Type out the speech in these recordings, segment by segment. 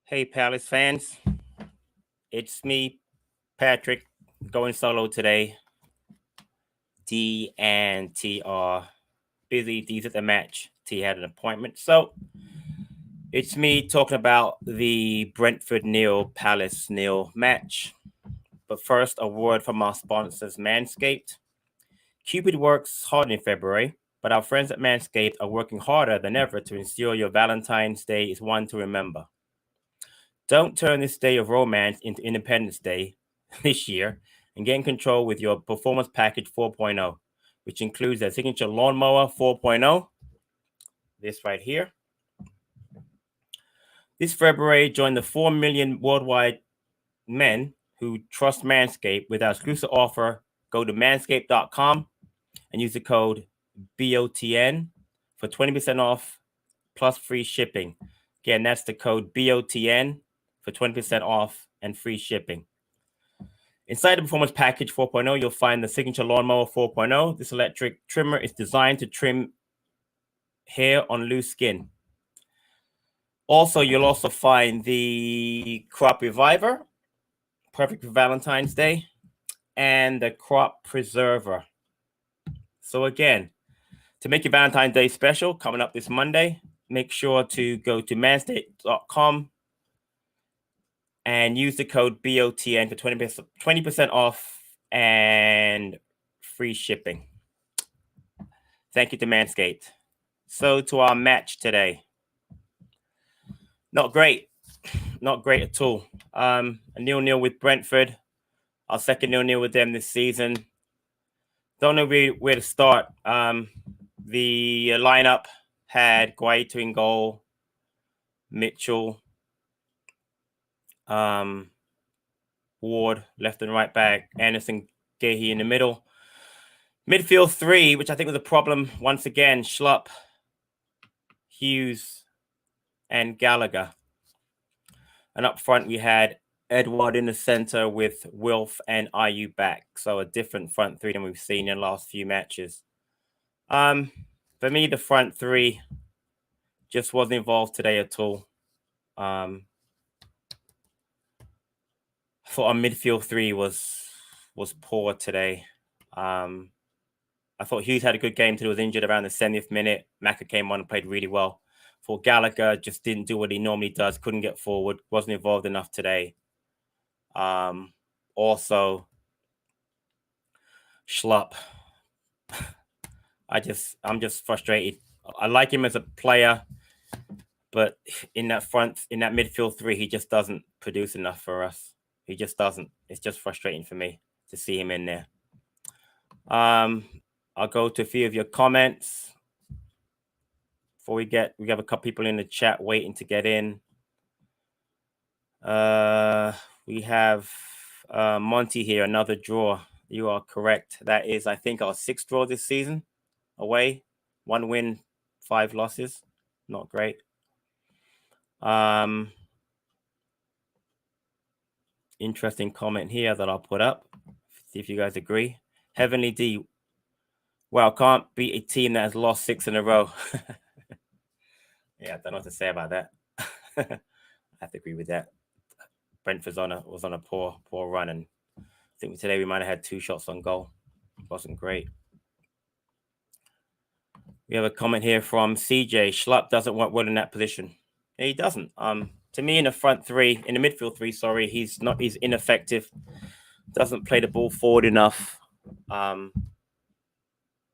Hey, Palace fans. It's me, Patrick, going solo today. D and T are busy. D's at the match. T had an appointment. So it's me talking about the Brentford nil, Palace nil match. But first, a word from our sponsors, Manscaped. Cupid works hard in February, but our friends at Manscaped are working harder than ever to ensure your Valentine's Day is one to remember. Don't turn this day of romance into Independence Day this year and get in control with your Performance Package 4.0, which includes a signature lawnmower 4.0, this right here. This February, join the 4 million worldwide men who trust Manscaped with our exclusive offer. Go to manscaped.com and use the code BOTN for 20% off plus free shipping. Again, that's the code BOTN for 20% off and free shipping. Inside the Performance Package 4.0, you'll find the Signature Lawnmower 4.0. This electric trimmer is designed to trim hair on loose skin. Also, you'll also find the Crop Reviver, perfect for Valentine's Day, and the Crop Preserver. So again, to make your Valentine's Day special coming up this Monday, make sure to go to manscaped.com and use the code BOTN for 20% off and free shipping. Thank you to Manscaped. So to our match today. Not great at all. A 0-0 with Brentford. Our second 0-0 with them this season. Don't know really where to start. The lineup had Guaita in goal, Mitchell, Ward, left and right back, Anderson, Gahey in the middle. Midfield 3, which I think was a problem once again, Schlupp, Hughes, and Gallagher. And up front, we had Edward in the center with Wilf and Ayew back. So a different front three than we've seen in the last few matches. For me, the front three just wasn't involved today at all. I thought our midfield 3 was poor today. I thought Hughes had a good game till he was injured around the 70th minute. Maka came on and played really well. For Gallagher, just didn't do what he normally does. Couldn't get forward. Wasn't involved enough today. Also, Schlupp. I'm just frustrated. I like him as a player, but in that midfield 3, he just doesn't produce enough for us. He just doesn't. It's just frustrating for me to see him in there. I'll go to a few of your comments before we have a couple people in the chat waiting to get in. We have Monty here, another draw. You are correct. That is, I think, our 6th draw this season away. 1 win, 5 losses. Not great. Interesting comment here that I'll put up. See if you guys agree. Heavenly D. Well, can't beat a team that has lost 6 in a row. Yeah, I don't know what to say about that. I have to agree with that. Brentford was on a poor run, and I think today we might have had 2 shots on goal. It wasn't great. We have a comment here from CJ. Schlupp doesn't work well in that position. Yeah, he doesn't. To me, in the midfield 3, sorry, he's ineffective. Doesn't play the ball forward enough.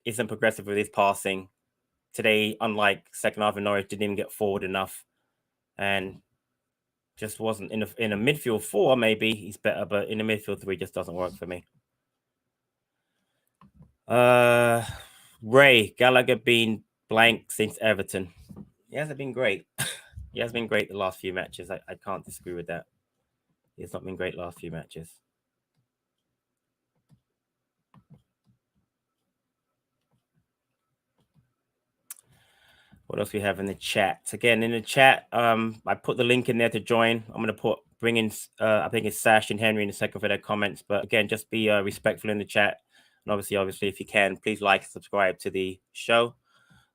Isn't progressive with his passing. Today, unlike second half of Norwich, didn't even get forward enough, and just wasn't in a midfield 4. Maybe he's better, but in a midfield 3, just doesn't work for me. Ray Gallagher been blank since Everton. He hasn't been great. He has been great the last few matches. I can't disagree with that. He has not been great the last few matches. What else we have in the chat? Again, in the chat, I put the link in there to join. I'm going to bring in, I think it's Sash and Henry in a second for their comments. But again, just be respectful in the chat. And obviously, if you can, please like and subscribe to the show.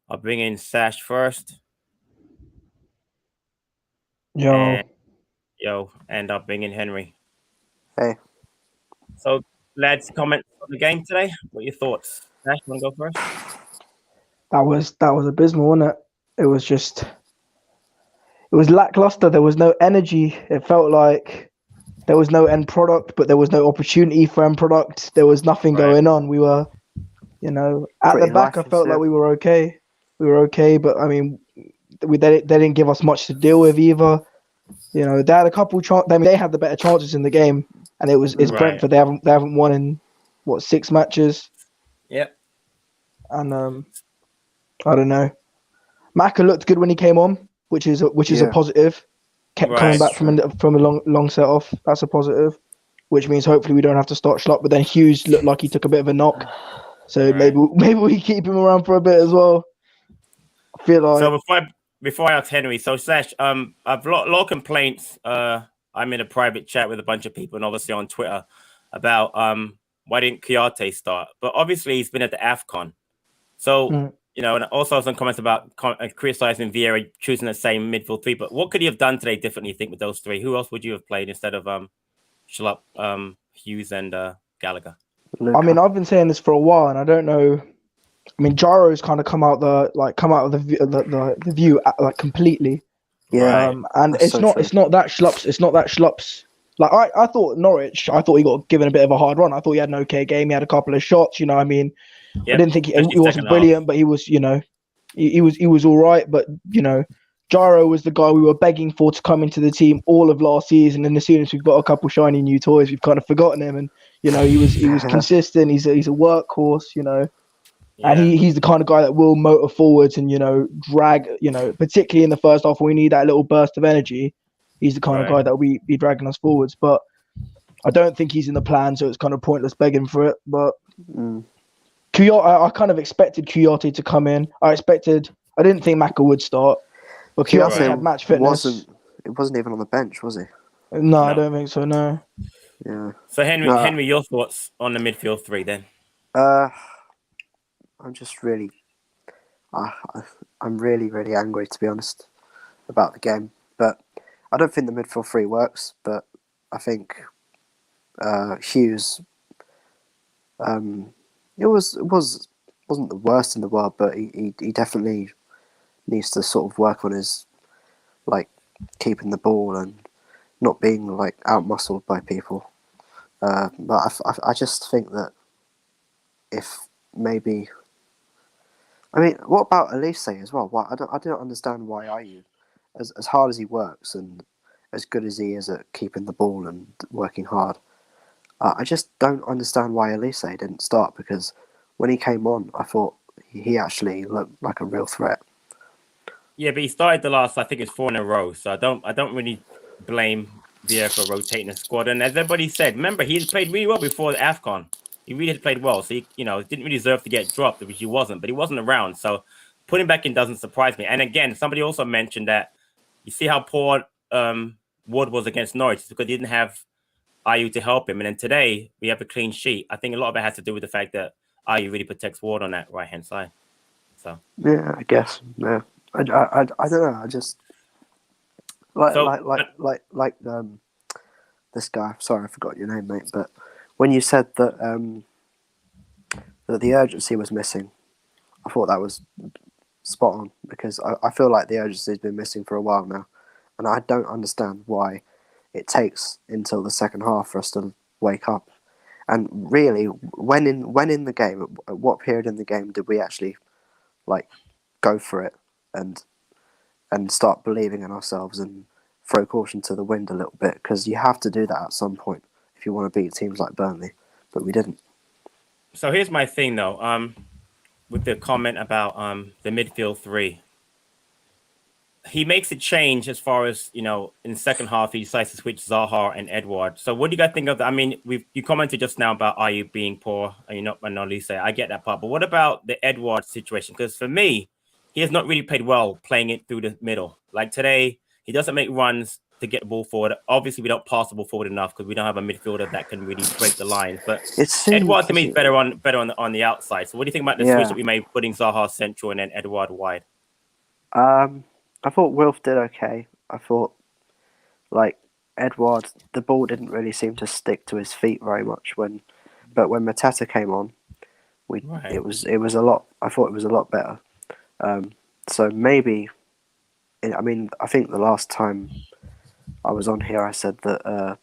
I'll bring in Sash first. Yo. end up bringing Henry. Hey. So, lads, comments on the game today. What are your thoughts? Ash, want to go first? That was abysmal, wasn't it? It was lackluster. There was no energy. It felt like there was no end product, but there was no opportunity for end product. There was nothing going on. We were, at Pretty the back. lifeless, I felt like we were okay. But I mean, they didn't give us much to deal with either. They had a couple chances. I mean, they had the better chances in the game, and it's Brentford. They haven't won in 6 matches. Yep. And I don't know. Maka looked good when he came on, which is a positive. Kept coming back from a long set off. That's a positive, which means hopefully we don't have to start Schlupp. But then Hughes looked like he took a bit of a knock, so maybe we keep him around for a bit as well. I feel like. So before I ask Henry, so Sash, I've a lot of complaints. I'm in a private chat with a bunch of people, and obviously on Twitter about why didn't Kouyaté start? But obviously he's been at the AFCON, so. And also some comments about criticizing Vieira choosing the same midfield three. But what could he have done today differently, you think, with those three? Who else would you have played instead of Schlupp, Hughes, and Gallagher? I mean, I've been saying this for a while, and I don't know. I mean, Gyro's kind of come out of the view like completely. Yeah. And it's not that Schlupp's. Like I thought Norwich. I thought he got given a bit of a hard run. I thought he had an okay game. He had a couple of shots. I mean. Yep. I didn't think he wasn't brilliant, but he was, he was all right. But Gyro was the guy we were begging for to come into the team all of last season. And as soon as we've got a couple shiny new toys, we've kind of forgotten him. And he was consistent. He's a workhorse. And he's the kind of guy that will motor forwards and drag. Particularly in the first half when we need that little burst of energy. He's the kind of guy that will be dragging us forwards. But I don't think he's in the plan, so it's kind of pointless begging for it. But. I kind of expected Kouyaté to come in. I didn't think Maka would start, but Kouyaté had match fitness. It wasn't even on the bench, was he? No, I don't think so. No. Yeah. So Henry, your thoughts on the midfield three then? I'm just really, I'm really, really angry, to be honest, about the game. But I don't think the midfield three works. But I think Hughes. It wasn't the worst in the world, but he definitely needs to sort of work on his keeping the ball and not being out muscled by people. But I just think that if maybe, I mean, what about Elise as well? Why I don't understand why Ayew, as hard as he works and as good as he is at keeping the ball and working hard. I just don't understand why Elise didn't start, because when he came on, I thought he actually looked like a real threat. Yeah, but he started the last, I think it's 4 in a row. So I don't really blame Vieira for rotating the squad. And as everybody said, remember, he had played really well before the AFCON. He really had played well. So he, didn't really deserve to get dropped, which he wasn't. But he wasn't around. So putting him back in doesn't surprise me. And again, somebody also mentioned that you see how poor Wood was against Norwich because he didn't have Ayew to help him. And then today we have a clean sheet. I think a lot of it has to do with the fact that Ayew really protects Ward on that right hand side. So yeah, I guess. Yeah, I don't know. I just this guy. Sorry, I forgot your name, mate. But when you said that that the urgency was missing, I thought that was spot on, because I feel like the urgency has been missing for a while now, and I don't understand why it takes until the second half for us to wake up. And really, when in the game, at what period in the game did we actually go for it and start believing in ourselves and throw caution to the wind a little bit? Because you have to do that at some point if you want to beat teams like Burnley, but we didn't. So here's my thing though, with the comment about the midfield three. He makes a change as far as, in the second half, he decides to switch Zaha and Edouard. So what do you guys think of that? I mean, you commented just now about Ayew being poor, and not Elise. I get that part. But what about the Edouard situation? Because for me, he has not really played well playing it through the middle. Like today, he doesn't make runs to get the ball forward. Obviously, we don't pass the ball forward enough because we don't have a midfielder that can really break the lines. But Edouard to me is better on the outside. So what do you think about the switch that we made, putting Zaha central and then Edouard wide? I thought Wilf did okay. I thought Edouard, the ball didn't really seem to stick to his feet very much but when Mateta came on, it was a lot. I thought it was a lot better. So maybe, I mean, I think the last time I was on here, I said that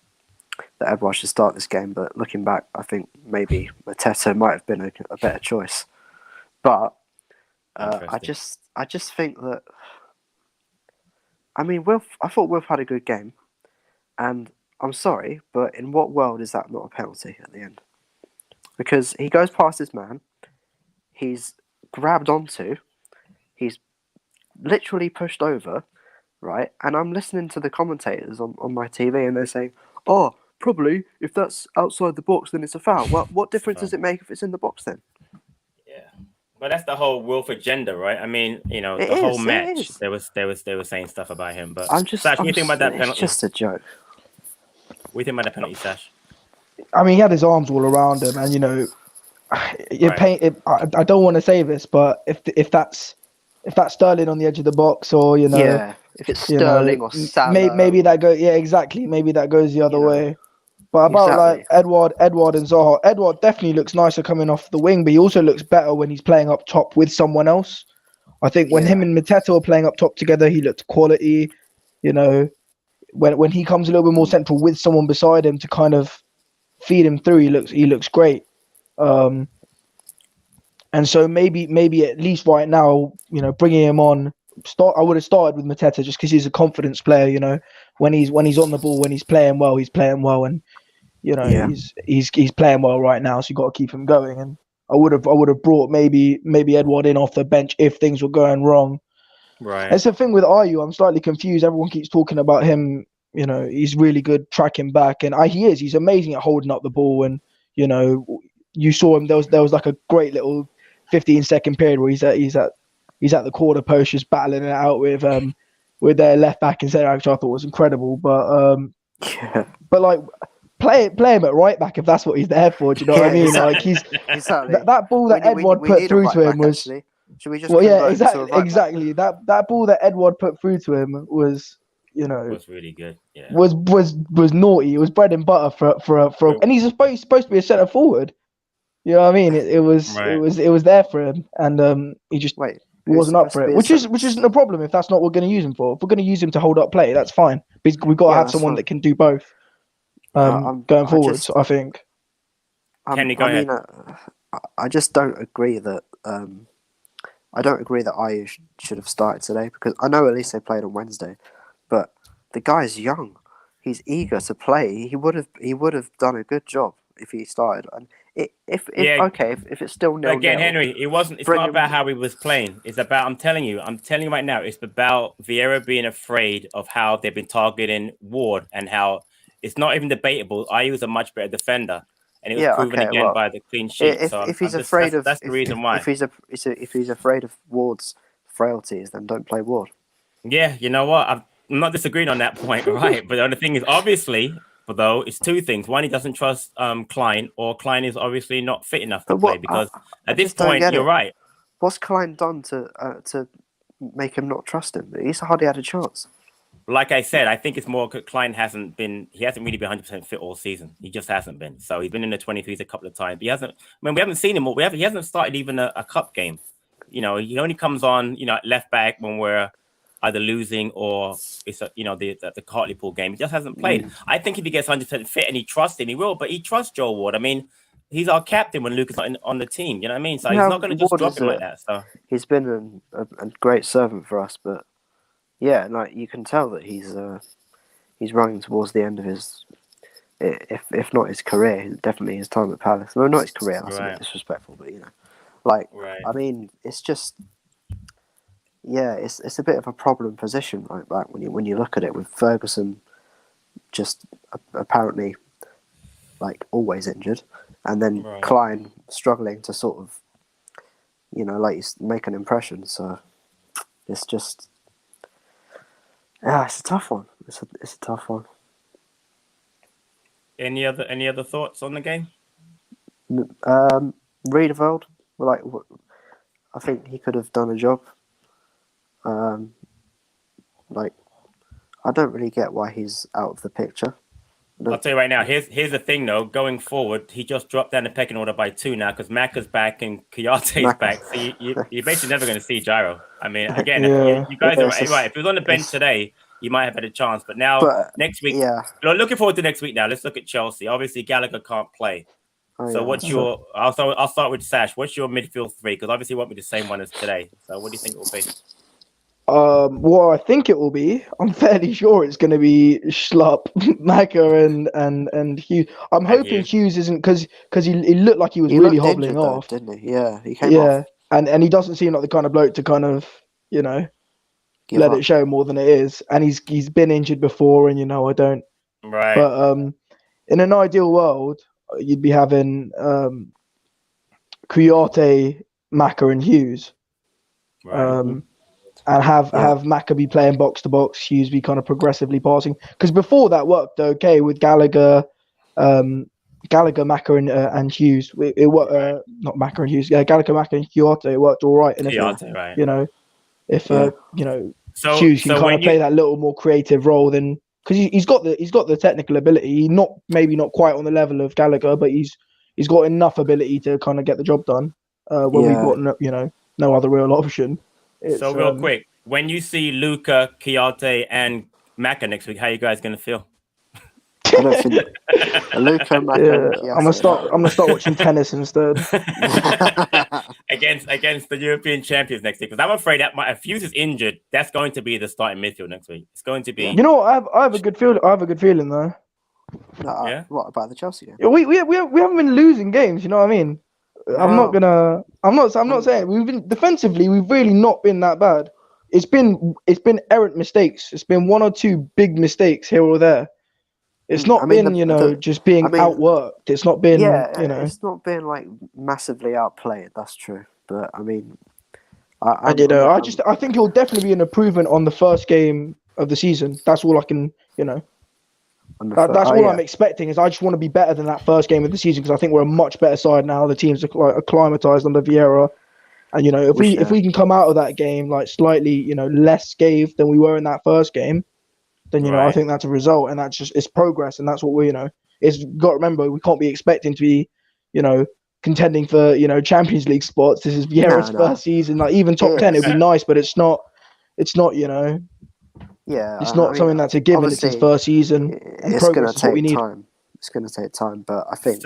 Edouard should start this game, but looking back, I think maybe Mateta might have been a better choice. But I just think that, I mean, I thought Wilf had a good game, and I'm sorry, but in what world is that not a penalty at the end? Because he goes past his man, he's grabbed onto, he's literally pushed over, right? And I'm listening to the commentators on my TV, and they're saying, "Oh, probably if that's outside the box, then it's a foul." Well, what difference does it make if it's in the box then? Yeah, but that's the whole Wilf agenda, right? I mean, the whole match, they were saying stuff about him. But Sash, what do you think about that penalty? It's just a joke. What do you think about the penalty, Sash? I mean, he had his arms all around him, and I don't want to say this, but if that's Sterling on the edge of the box, or if it's Sterling or Salah, maybe that goes. Yeah, exactly. Maybe that goes the other way. But about like Edouard and Zaha, Edouard definitely looks nicer coming off the wing, but he also looks better when he's playing up top with someone else. I think when him and Mateta were playing up top together, he looked quality. When he comes a little bit more central with someone beside him to kind of feed him through, he looks great. And so maybe at least right now, bringing him on, I would have started with Mateta just because he's a confidence player. When he's on the ball, when he's playing well, and he's playing well right now. So you got to keep him going. And I would have brought maybe Edouard in off the bench if things were going wrong. Right. That's the thing with Ayew. I'm slightly confused. Everyone keeps talking about him. He's really good tracking back, and he is. He's amazing at holding up the ball. And you saw him. There was like a great little 15-second period where he's at the corner post just battling it out with their left back and centre, which I thought was incredible. But like play him at right back if that's what he's there for. Do you know what I mean? Exactly. Like he's exactly. that ball that Edouard put through to him was. Actually. Should we just exactly. That ball that Edouard put through to him was. Was really good. Yeah. Was naughty. It was bread and butter for and he's supposed to be a centre forward. You know what I mean? It was there for him, and he just wasn't up for it, which isn't a problem if that's not what we're going to use him for. If we're going to use him to hold up play, that's fine. We've got to have someone that can do both. Going forward, I think. Kenny, go ahead. I just don't agree that. I don't agree that Ayew should have started today, because I know at least they played on Wednesday. But the guy's young. He's eager to play. He would have done a good job if he started. And if it's still 0-0. Again, Henry, it's not about how he was playing. It's about I'm telling you right now, it's about Vieira being afraid of how they've been targeting Ward, and how it's not even debatable. Ayew is a much better defender, and it was proven again by the clean sheet. If he's afraid of, that's the reason why. If he's afraid of Ward's frailties, then don't play Ward. Yeah, you know what? I'm not disagreeing on that point, right? But the other thing is, obviously, though, it's two things. One, he doesn't trust Klein, or Klein is obviously not fit enough to play, because at this point, you're right. What's Klein done to make him not trust him? He's hardly had a chance. Like I said, I think it's more Klein hasn't really been 100% fit all season. He just hasn't been. So he's been in the 23s a couple of times. He hasn't. I mean, we haven't seen him. He hasn't started even a cup game. He only comes on, left back when we're either losing or it's the Hartlepool game. He just hasn't played. I think if he gets 100% fit and he trusts him, he will. But he trusts Joe Ward. I mean, he's our captain when Luke is not on the team. You know what I mean? So he's not going to just drop him like that. So he's been a great servant for us, but yeah, like you can tell that he's running towards the end of his, if not his career, definitely his time at Palace. No, not his career. That's a bit disrespectful, but I mean, it's just. Yeah, it's a bit of a problem position right back when you look at it, with Ferguson just apparently like always injured, and then Klein struggling to sort of make an impression. So it's just it's a tough one. It's a tough one. Any other thoughts on the game? Riedeveld, I think he could have done a job. I don't really get why he's out of the picture. I'll tell you right now. Here's the thing, though. Going forward, he just dropped down the pecking order by 2 now because Macca's back and Kouyate back. So you're basically never going to see Gyro. I mean, again, you guys are right. If he was on the bench today, you might have had a chance. But now, next week, looking forward to next week. Now, let's look at Chelsea. Obviously, Gallagher can't play. So what's your? I'll start with Sash. What's your midfield 3? Because obviously, it won't be the same one as today. So what do you think it will be? Well, I think it will be. I'm fairly sure it's going to be Schlupp, Maka, and Hughes. I'm hoping Hughes isn't because he looked like he was really hobbling off, didn't he? Yeah, he came off. And he doesn't seem like the kind of bloke to kind of let it show more than it is. And he's been injured before, and I don't. Right. But in an ideal world, you'd be having Kouyate, Maka, and Hughes. Right. And have Maka be playing box to box, Hughes be kind of progressively passing. Because before that worked okay with Gallagher, Maka, and Hughes. It worked. Not Maka and Hughes. Gallagher, Maka, and Kouyate. It worked all right. And if Hughes can kind of play that little more creative role, then because he's got the technical ability. Maybe not quite on the level of Gallagher, but he's got enough ability to kind of get the job done. When we've got no other real option. So real quick, when you see Luka, Kouyate, and Maka next week, how are you guys going to feel? I don't think Luka, Maka, and Kouyate. I'm gonna start watching tennis instead. against the European champions next week, because I'm afraid that if Hughes is injured, that's going to be the starting midfield next week. It's going to be. You know what? I have a good feeling. I have a good feeling though. What about the Chelsea game? We haven't been losing games. You know what I mean? I'm not saying we've been defensively. We've really not been that bad. It's been errant mistakes. It's been 1 or 2 big mistakes here or there. It's not been just being outworked. It's not been It's not been like massively outplayed. That's true. But I mean, I think it'll definitely be an improvement on the first game of the season. That's all I can That's all I'm expecting. Is I just want to be better than that first game of the season because I think we're a much better side now. The teams are acclimatized under Vieira, and if we can come out of that game like slightly less scathed than we were in that first game, then I think that's a result, and that's just it's progress, and that's what we it's got to remember we can't be expecting to be contending for Champions League spots. This is Vieira's first season. Like even top 10 it'd be nice, but it's not. Yeah, it's not something that's a given. It's his first season. It's going to take time. It's going to take time, but I think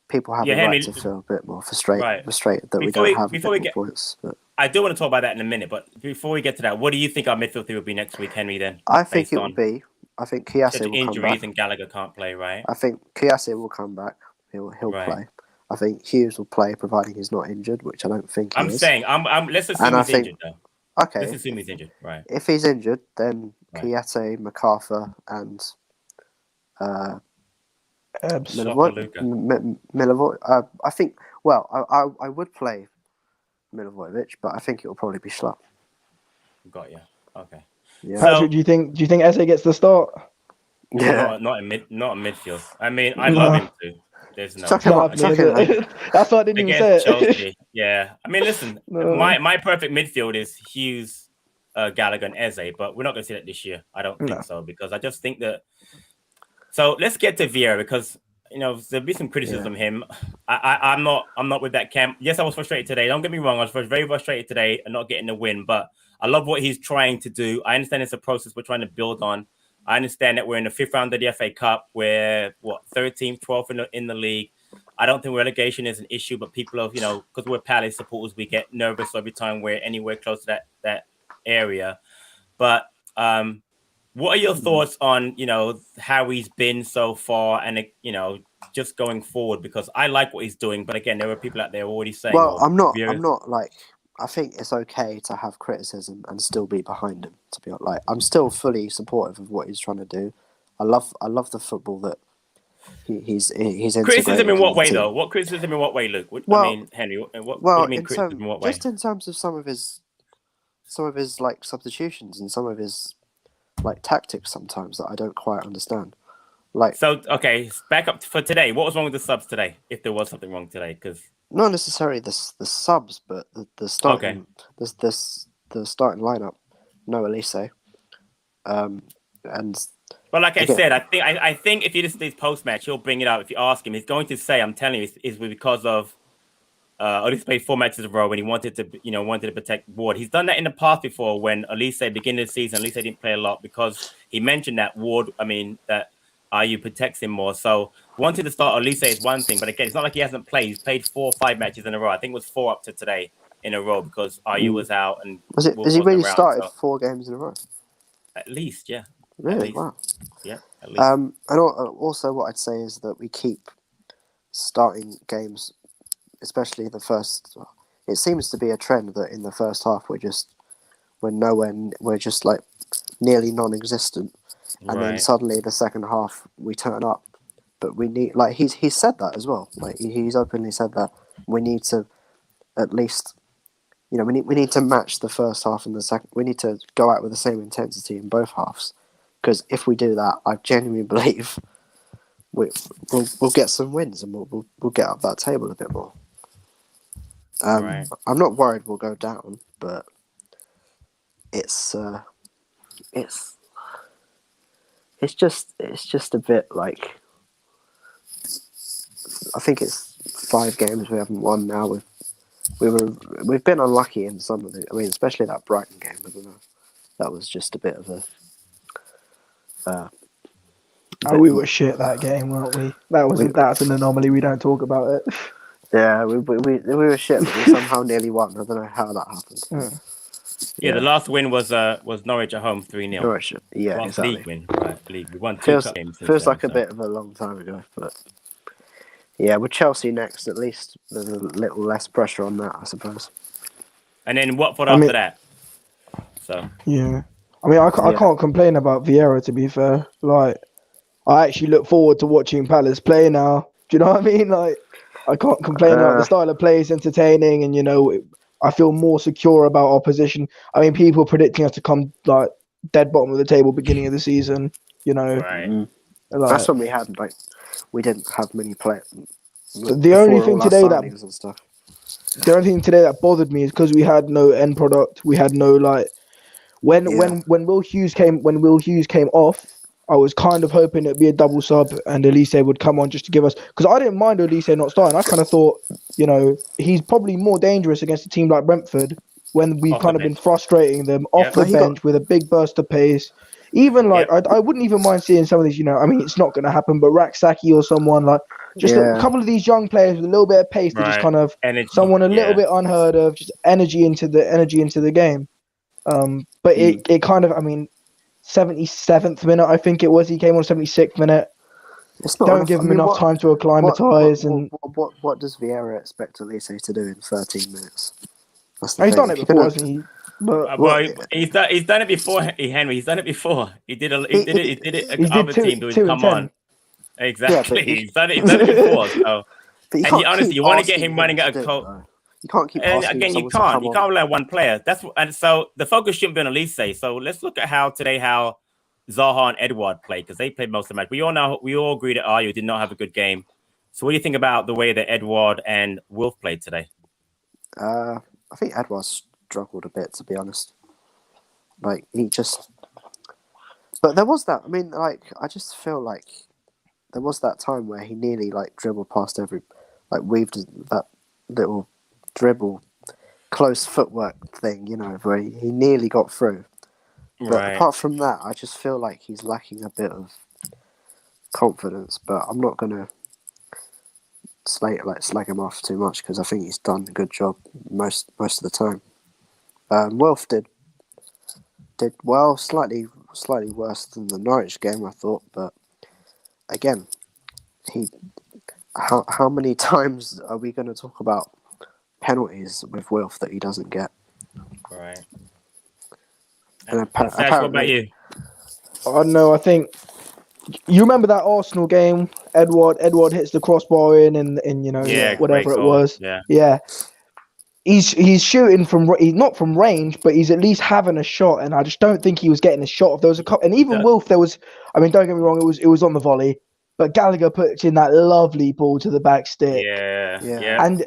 people have a right to feel a bit more frustrated that we don't have points. But I do want to talk about that in a minute, but before we get to that, what do you think our midfield 3 will be next week, Henry? Then I think it will be. I think Kouyate will injuries come back. And Gallagher can't play, right? I think Kouyate will come back. He'll play. I think Hughes will play, providing he's not injured, which I don't think he is. Let's assume he's injured, though. Okay. Let's assume he's injured, right? If he's injured, then Kouyate, MacArthur, and Milivojevic. I think. Well, I would play Milivojevic, but I think it will probably be Schlupp. Got you. Okay. Yeah. Patrick, do you think Eze gets the start? Yeah. Not in midfield. I mean, I love him too. There's no. That's why I didn't even say it. Chelsea. Yeah. I mean, listen. My perfect midfield is Hughes, Gallagher, and Eze, but we're not going to see that this year. I don't think so because I just think that. So let's get to Vieira because there'll be some criticism of him. I'm not with that camp. Yes, I was frustrated today. Don't get me wrong. I was very frustrated today and not getting the win, but I love what he's trying to do. I understand it's a process we're trying to build on. I understand that we're in the 5th round of the FA Cup. We're 13th, 12th in the league. I don't think relegation is an issue, but people are, because we're Palace supporters, we get nervous every time we're anywhere close to that area. But what are your thoughts on, how he's been so far and, just going forward? Because I like what he's doing, but again, there are people out there already saying, well, I'm not like, I think it's okay to have criticism and still be behind him. To be honest, like I'm still fully supportive of what he's trying to do. I love the football that he's criticism in what way though? What criticism in what way, Luke? I mean, Henry. What do you mean criticism in what way? Just in terms of some of his like substitutions and some of his like tactics sometimes that I don't quite understand. Like back up for today. What was wrong with the subs today? If there was something wrong today, because. Not necessarily the subs, but the starting the starting lineup. No Elise. And Well, like I said, I think if you listen to his post match, he'll bring it up. If you ask him, he's going to say, "I'm telling you, it's because of Olise played 4 matches in a row when he wanted to protect Ward. He's done that in the past before when Olise beginning of the season, Olise didn't play a lot because he mentioned that that Ayew protects him more. So wanting to start Olise is one thing, but again, it's not like he hasn't played. He's played 4 or 5 matches in a row. I think it was 4 up to today in a row because Ayew was out and has he really started 4 games in a row? At least, yeah. Really? Wow. Yeah, at least. And also what I'd say is that we keep starting games, especially the first. It seems to be a trend that in the first half we're just like nearly non-existent, and then suddenly the second half we turn up. But we need, like he's said that as well. Like he's openly said that we need to at least, we need to match the first half and the second. We need to go out with the same intensity in both halves, because if we do that, I genuinely believe we'll get some wins and we'll get up that table a bit more. I'm not worried we'll go down, but it's just a bit like, I think it's 5 games we haven't won now. We've been unlucky in some of the. I mean, especially that Brighton game. I don't know. That was just a bit of a. We were shit that game, weren't we? That's an anomaly. We don't talk about it. Yeah, we were shit, but we somehow nearly won. I don't know how that happened. Yeah, the last win was Norwich at home 3-0. Norwich, yeah, exactly. League win, right? League. We won 2 games. Feels like a bit of a long time ago, but yeah, with Chelsea next, at least there's a little less pressure on that, I suppose. And then Watford after that. So yeah, I mean, I can't complain about Vieira, to be fair. Like, I actually look forward to watching Palace play now. Do you know what I mean? Like, I can't complain about the style of play is entertaining, and I feel more secure about our position. I mean, people predicting us to come like dead bottom of the table beginning of the season. Right. That's when we didn't have many players. The only thing today that bothered me is because we had no end product. We had no when Will Hughes came off. I was kind of hoping it'd be a double sub and Elise would come on just to give us, because I didn't mind Elise not starting. I kind of thought, he's probably more dangerous against a team like Brentford when we've kind of been frustrating them off the bench with a big burst of pace. Even I wouldn't even mind seeing some of these, I mean, it's not going to happen, but Raksaki or someone a couple of these young players with a little bit of pace to just kind of someone a little bit unheard of, just energy into the game. But it kind of, I mean, 77th minute, I think it was. He came on 76th minute. Don't give him enough time to acclimatise. What does Vieira expect Elise to do in 13 minutes? He's done it before, hasn't he? He's done it before, Henry. He's done it before. He did it. Other team doing come on. Exactly. Yeah, he's done it before. So, honestly, you want to get him running at a coach. You can't keep. And again, you can't rely on one player. So the focus shouldn't be on Elise. So let's look at how Zaha and Edouard played, because they played most of the match. We all agree that Ayew did not have a good game. So what do you think about the way that Edouard and Wilf played today? I think Edouard struggled a bit, to be honest. Like but there was that. I mean, I just feel like there was that time where he nearly dribbled past weaved that little dribble, close footwork thing, where he nearly got through. But apart from that, I just feel like he's lacking a bit of confidence. But I'm not gonna slag him off too much, because I think he's done a good job most of the time. Wilf did well, slightly worse than the Norwich game, I thought. But again, how many times are we going to talk about penalties with Wilf that he doesn't get? Right. And Sash, what about you? I don't know. I think you remember that Arsenal game. Edouard hits the crossbar in, and whatever it was. Yeah. He's shooting he's not from range, but he's at least having a shot. And I just don't think he was getting a shot. If there was a couple, and even Wilf, there was. I mean, don't get me wrong. It was on the volley. But Gallagher puts in that lovely ball to the back stick. And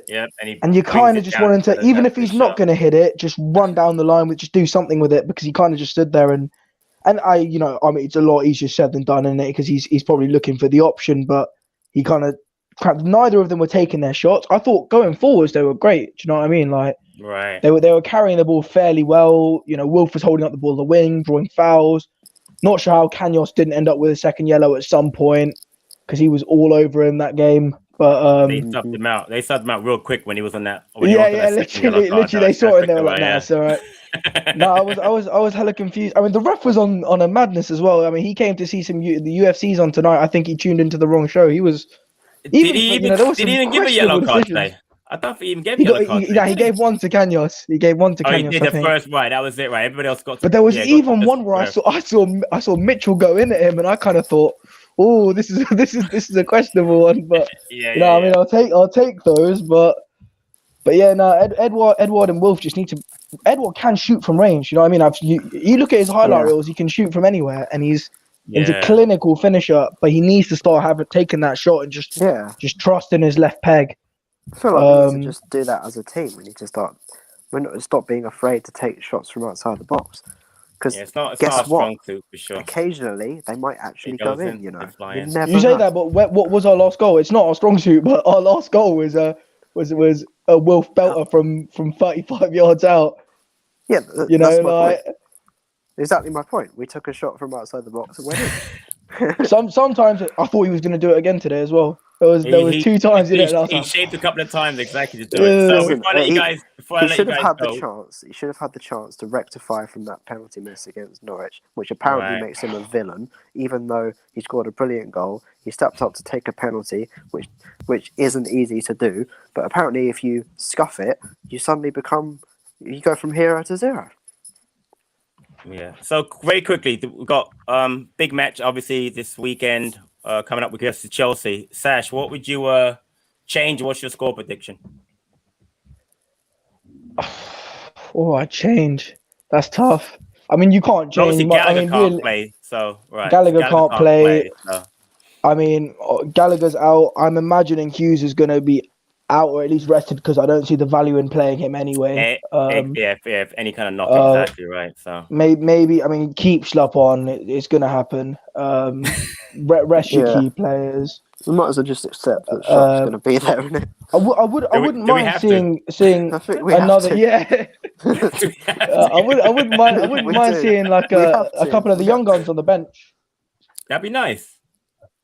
you kind of just want him to, even if he's not going to hit it, just run down the line just do something with it, because he kind of just stood there and And I mean, it's a lot easier said than done, isn't it? Because he's probably looking for the option, but he kind of neither of them were taking their shots. I thought going forwards they were great. Do you know what I mean? Like, right, they were carrying the ball fairly well. Wilf was holding up the ball in the wing, drawing fouls. Not sure how Kanyos didn't end up with a second yellow at some point because he was all over him that game. But they subbed him out. They subbed him out real quick when he was on that. Literally, they saw it and they were like, "Nah, it's all right." No, I was hella confused. I mean, the ref was on a madness as well. I mean, he came to see the UFC's on tonight. I think he tuned into the wrong show. He was did he even give a yellow card today? I thought he even gave a yellow card. He gave one to Kanyos. He gave one to Kanyos. He did the first, right? That was it, right? Everybody else got. But there was even one where I saw Mitchell go in at him, and I kind of thought, "Oh, this is a questionable one." But I mean, I'll take those. But yeah, no, Edouard and Wolf just need to. Edouard can shoot from range. You know what I mean? You look at his highlight reels; he can shoot from anywhere, and he's a clinical finisher. But he needs to start taking that shot and just trust in his left peg. I feel like we need to just do that as a team. We need to stop being afraid to take shots from outside the box. Because it's not guess what? Strong suit, for sure. Occasionally they might actually go in. You know, you say that, but what was our last goal? It's not our strong suit, but our last goal was a Wolf belter from 35 yards out. Yeah, that's my point. Exactly my point. We took a shot from outside the box and went in. Sometimes I thought he was going to do it again today as well. There was 2 times in it. He shaped a couple of times exactly to do it. So before I let you guys he should have had the chance to rectify from that penalty miss against Norwich, which apparently makes him a villain. Even though he scored a brilliant goal, he stepped up to take a penalty, which isn't easy to do. But apparently, if you scuff it, you suddenly go from hero to zero. Yeah. So very quickly, we've got big match obviously this weekend coming up against Chelsea. Sash, what would you change? What's your score prediction? Oh, I change. That's tough. I mean, you can't change. Obviously, Gallagher can't play. So right, Gallagher can't play. So. I mean, Gallagher's out. I'm imagining Hughes is going to be out or at least rested because I don't see the value in playing him anyway. If any kind of knock, exactly right. So maybe I mean keep Schlupp on. It's going to happen. Rest your key players. We might as well just accept that Schlupp's going to be there, isn't it? I wouldn't mind seeing another. Yeah. I wouldn't mind seeing like a couple of the young guns on the bench. That'd be nice.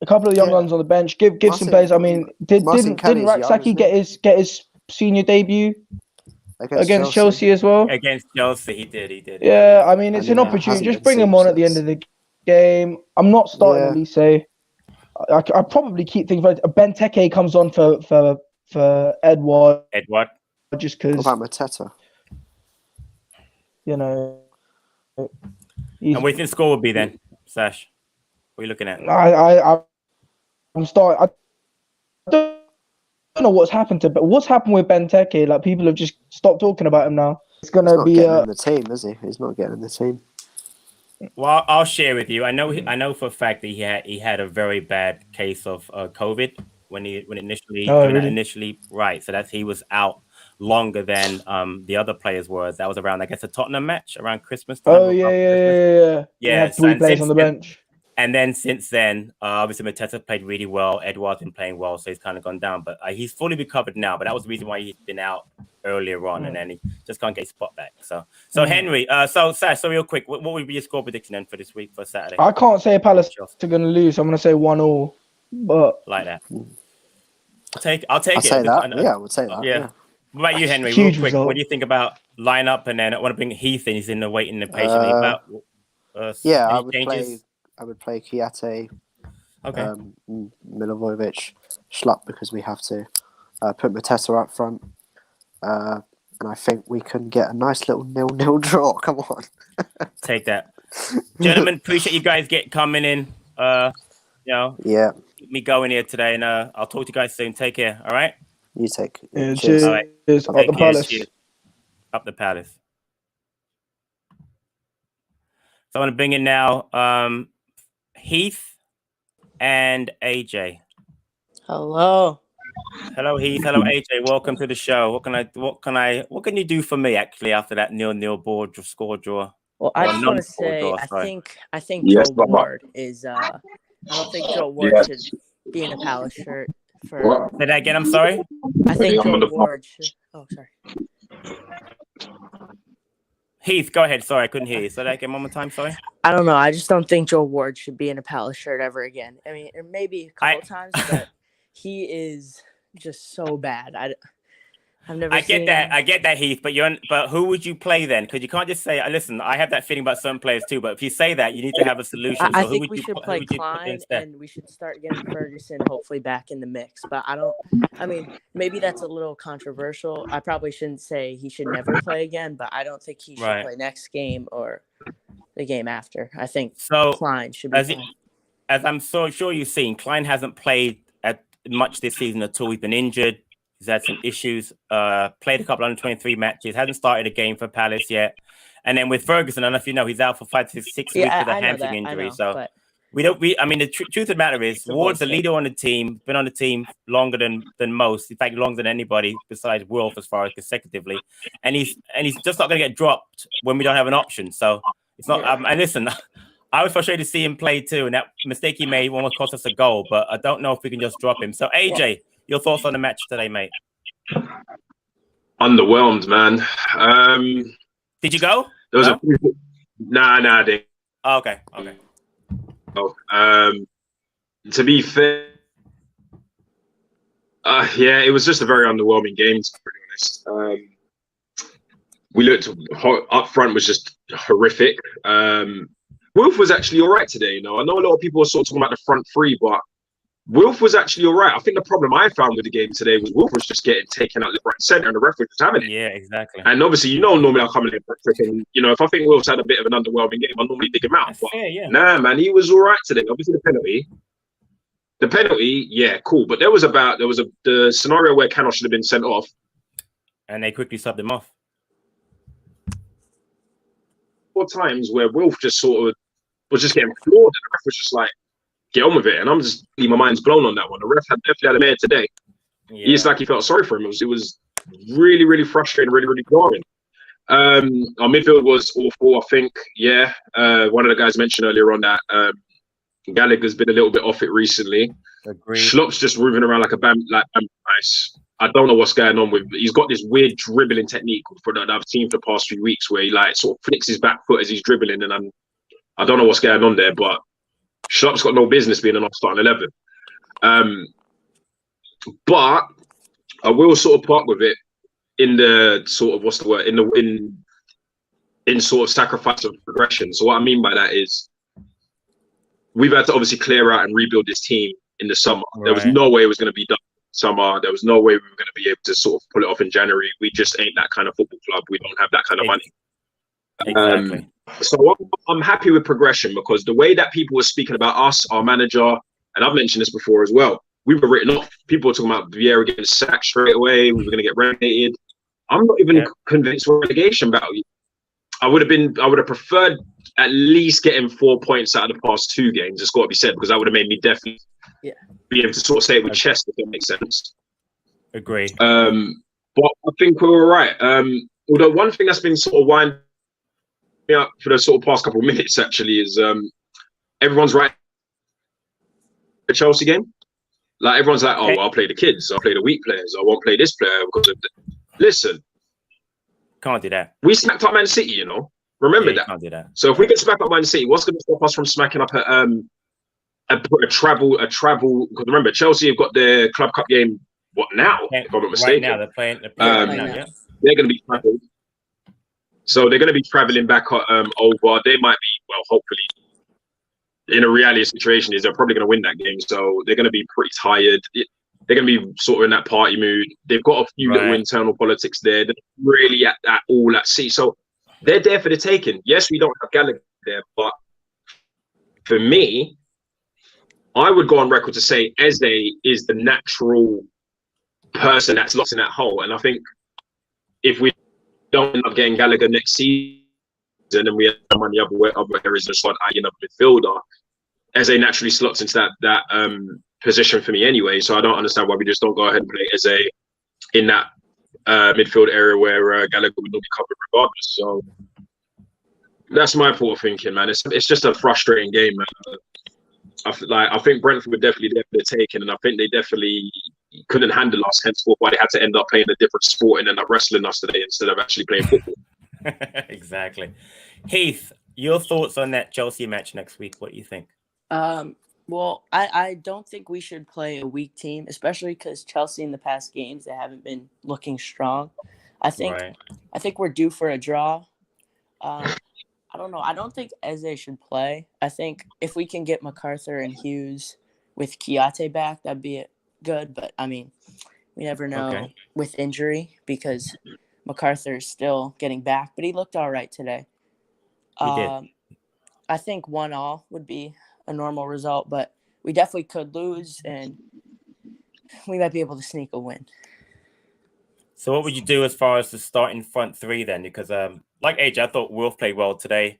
A couple of young guns on the bench. Give some players. I mean, didn't Raksaki get his senior debut against Chelsea as well? Against Chelsea, he did. Yeah, I mean, it's an opportunity. Just bring him on at the end of the game. I'm not starting Elise. I probably keep things. Benteke comes on for Edouard. Just because. What about Mateta? You know. And what do you think the score would be then, Sash? What are you looking at? I'm starting. I don't know what's happened with Benteke. Like people have just stopped talking about him now. It's gonna be in the team, is he? He's not getting in the team. Well, I'll share with you. I know for a fact that he had a very bad case of COVID when initially right. So he was out longer than the other players were. That was around, I guess, a Tottenham match around Christmas time. Oh yeah. He had 3 players on the bench. And then since then, obviously Mateta played really well. Edouard's been playing well, so he's kind of gone down. But he's fully recovered now. But that was the reason why he's been out earlier on, and then he just can't get his spot back. So Henry, so Sash, so real quick, what would be your score prediction then for this week for Saturday? I can't say Palace are going to lose. I'm going to say 1-1. But like that, I'll take it. Say that. Yeah, I would say that. Yeah. What about you, Henry? Huge real quick, result. What do you think about lineup? And then I want to bring Heath in. He's in the waiting patiently about. I would play Kiate, okay, Milivojevic, Schlupp because we have to put Mateta up front, and I think we can get a nice little 0-0 draw. Come on, take that, gentlemen. Appreciate you guys coming in. Keep me going here today, and I'll talk to you guys soon. Take care. All right. You take. Cheers. All right. Up the Palace. Cheers. Up the Palace. So I'm going to bring in now. Heath and AJ. Hello Heath. Hello AJ. Welcome to the show. What can you do for me actually after that 0-0 board score draw? Well, I just want to say, I think Joe Ward is. I don't think Joe Ward should be in a Palace shirt. Say that again. I'm sorry. I think Joe Ward should. Oh, sorry. Heath, go ahead. Sorry, I couldn't hear you. Say that again one more time. Sorry. I don't know. I just don't think Joe Ward should be in a Palace shirt ever again. I mean, maybe a couple times, but he is just so bad. I've never. I get that, Heath. But who would you play then? Because you can't just say, "Listen, I have that feeling about some players too." But if you say that, you need to have a solution. I think we should play Klein, and we should start getting Ferguson hopefully back in the mix. But I mean, maybe that's a little controversial. I probably shouldn't say he should never play again, but I don't think he should play next game or the game after. I think Klein should be. As I'm so sure you've seen, Klein hasn't played at much this season at all. He's been injured. He's had some issues, played a couple under-23 matches, hasn't started a game for Palace yet. And then with Ferguson, I don't know if you know, he's out for 5 to 6 weeks with a hamstring injury. I mean, the truth of the matter is, Ward's the leader on the team, been on the team longer than most, in fact, longer than anybody besides Wolf as far as consecutively. And he's just not going to get dropped when we don't have an option. So it's not, and listen, I was frustrated to see him play too, and that mistake he made almost cost us a goal, but I don't know if we can just drop him. So AJ, your thoughts on the match today, mate? Underwhelmed, man. Did you go? There was Nah, I didn't. Oh, okay. Oh, to be fair, yeah, it was just a very underwhelming game, to be honest. We looked up front was just horrific. Wolf was actually all right today. You know, I know a lot of people are sort of talking about the front three, but Wolf was actually all right. I think the problem I found with the game today was Wolf was just getting taken out left, right, centre, and the ref was just having it. Yeah, exactly. And obviously, normally I'll come in and, if I think Wolf's had a bit of an underwhelming game, I'll normally dig him out. But nah, man, he was all right today. Obviously, the penalty, yeah, cool. But there was the scenario where Cano should have been sent off, and they quickly subbed him off. 4 times where Wolf just sort of was just getting floored, and the ref was just like, get on with it. And I'm just, my mind's blown on that one. The ref definitely had a mare today. Yeah. It's like he felt sorry for him. It was really, really frustrating, really, really jarring. Our midfield was awful, I think. Yeah. One of the guys mentioned earlier on that Gallagher's been a little bit off it recently. Agreed. Schlopp's just moving around like a ice. I don't know what's going on with. He's got this weird dribbling technique that I've seen for the past few weeks, where he like sort of flicks his back foot as he's dribbling, and I don't know what's going on there, but Schlopp's got no business being an starting 11. But I will sort of part with it in the sort of, what's the word, in sort of sacrifice of progression. So what I mean by that is we've had to obviously clear out and rebuild this team in the summer. Right. There was no way it was going to be done in the summer. There was no way we were going to be able to sort of pull it off in January. We just ain't that kind of football club. We don't have that kind of money. Exactly. So I'm happy with progression, because the way that people were speaking about us, our manager, and I've mentioned this before as well, we were written off. People were talking about Vieira getting sacked straight away. We were going to get relegated. I'm not even convinced we're relegation battle. I would have preferred at least getting 4 points out of the past 2 games. It's got to be said, because that would have made me definitely be able to sort of say it with chest, if that makes sense. Agreed. But I think we were right. Although one thing that's been sort of winding me up for the sort of past couple of minutes actually is everyone's right. The Chelsea game, like everyone's like, oh, I'll play the kids, I'll play the weak players, I won't play this player because of listen, can't do that. We smacked up Man City, remember that. Can't do that. So if we can smack up Man City, what's going to stop us from smacking up at a travel? Because remember, Chelsea have got their Club Cup game. What now? If I'm not mistaken. Right now they're playing right now. Yeah. They're going to be traveling. So they're going to be traveling back over. They might be, well, hopefully, in a reality situation, they're probably going to win that game. So they're going to be pretty tired. They're going to be sort of in that party mood. They've got a few little internal politics there. They're really at all at sea. So they're there for the taking. Yes, we don't have Gallagher there, but for me, I would go on record to say Eze is the natural person that's lost in that hole. And I think if we don't end up getting Gallagher next season and we have money other areas and start eyeing up midfielder, Eze naturally slots into that position for me anyway. So I don't understand why we just don't go ahead and play Eze in that midfield area where Gallagher would not be covered regardless. So That's my thought of thinking, man. It's just a frustrating game, man. I think Brentford were definitely there for the taking, and I think they definitely couldn't handle us. Henceforth, why they had to end up playing a different sport and end up wrestling us today instead of actually playing football. Exactly. Heath, your thoughts on that Chelsea match next week? What do you think? Well, I don't think we should play a weak team, especially because Chelsea in the past games, they haven't been looking strong. I think we're due for a draw. I don't know. I don't think Eze should play. I think if we can get MacArthur and Hughes with Kiate back, that'd be good. But, I mean, we never know with injury because MacArthur is still getting back. But he looked all right today. He did. I think 1-1 would be a normal result, but we definitely could lose, and we might be able to sneak a win. So what would you do as far as the starting front three then? Because like AJ, I thought Wolf played well today.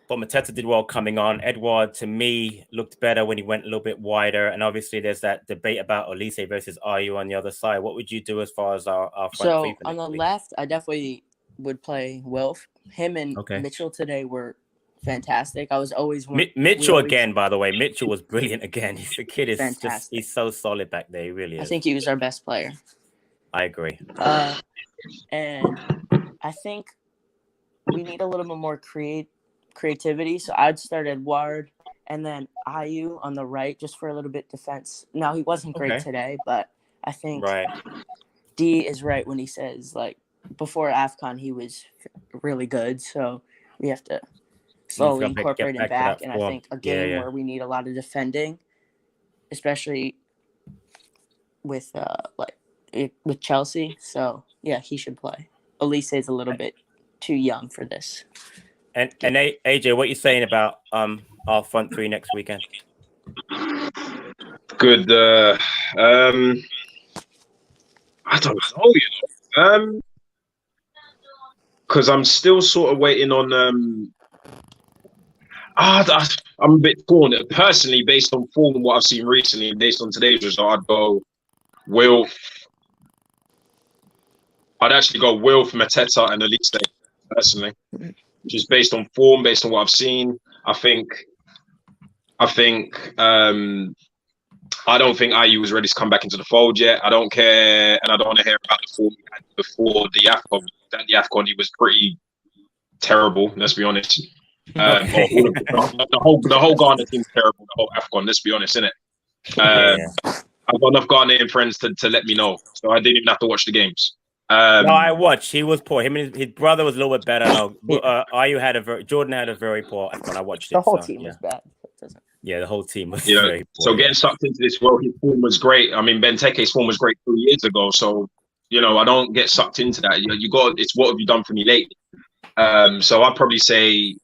Thought Mateta did well coming on. Edouard, to me, looked better when he went a little bit wider. And obviously there's that debate about Olise versus Ayew on the other side. What would you do as far as our front three? So on the left, I definitely would play Wilf. Him and Mitchell today were fantastic. I was always Mitchell again, by the way. Mitchell was brilliant again. The kid is fantastic. He's so solid back there. He really is. I think he was our best player. I agree. And I think we need a little bit more creativity. So I'd start Edouard and then Ayew on the right just for a little bit defense. Now, he wasn't great today, but I think D is right when he says, like, before AFCON, he was really good. So we have to slowly incorporate him back. And I think a game where we need a lot of defending, especially with with Chelsea. So yeah, he should play. Olise is a little bit too young for this. And AJ, what are you saying about our front three next weekend? Good. I don't know, because I'm still sort of waiting on. I'm a bit torn. Personally, based on form and what I've seen recently, based on today's result, I'd go Wilf. I'd actually go Wilf, Mateta, and Olise, personally. Just based on form, based on what I've seen. I don't think Ayew was ready to come back into the fold yet. I don't care, and I don't want to hear about the form he had before the AFCON. At the AFCON, he was pretty terrible, let's be honest. The whole Ghana team's terrible, the whole AFCON, let's be honest, innit? I've got enough Ghanaian friends to let me know, so I didn't even have to watch the games. No, I watched. He was poor. Him and his brother was a little bit better. Jordan had a very poor AFCON. I watched it. The whole team was bad. Yeah, the whole team was very poor. So getting sucked into this world, his form was great. I mean, Benteke's form was great 3 years ago. So, I don't get sucked into that. It's what have you done for me lately? So I'd probably say,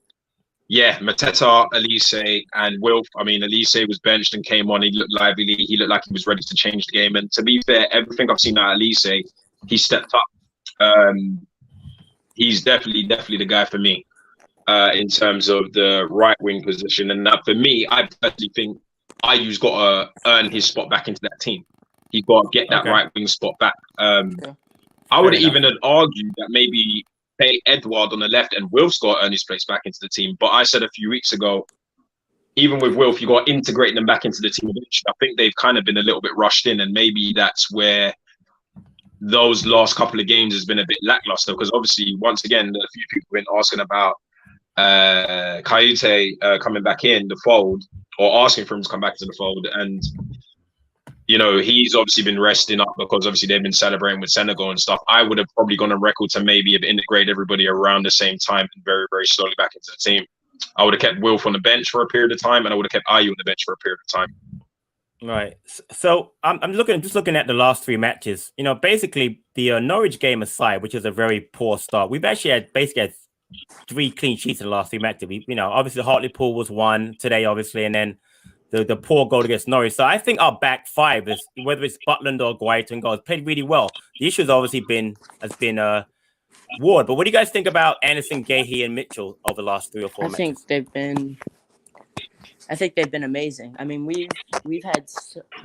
Mateta, Olise, and Wilf. I mean, Olise was benched and came on. He looked lively. He looked like he was ready to change the game. And to be fair, everything I've seen out of Olise, he stepped up. He's definitely the guy for me. In terms of the right wing position, and for me, I personally think Ayew's got to earn his spot back into that team. He's got to get that right wing spot back. I would even argue that maybe play Edouard on the left and Wilf's got to earn his place back into the team. But I said a few weeks ago, even with Wilf, you got to integrate them back into the team. I think they've kind of been a little bit rushed in, and maybe that's where those last couple of games has been a bit lackluster. Because obviously, once again, a few people have been asking about Kayute coming back in the fold, or asking for him to come back to the fold, and he's obviously been resting up because obviously they've been celebrating with Senegal and stuff. I would have probably gone on record to maybe have integrated everybody around the same time and very, very slowly back into the team. I would have kept Wilf on the bench for a period of time, and I would have kept Ayew on the bench for a period of time. Right. So I'm just looking at the last three matches. Basically the Norwich game aside, which is a very poor start, we've actually had 3 clean sheets in the last 3 matches. Obviously Hartlepool was one today, obviously, and then the poor goal against Norwich. So I think our back five is, whether it's Butland or Guaita, has played really well. The issue has obviously been Ward. But what do you guys think about Anderson, Gahey, and Mitchell over the last 3 or 4 matches? I think they've been I think they've been amazing. I mean, we've had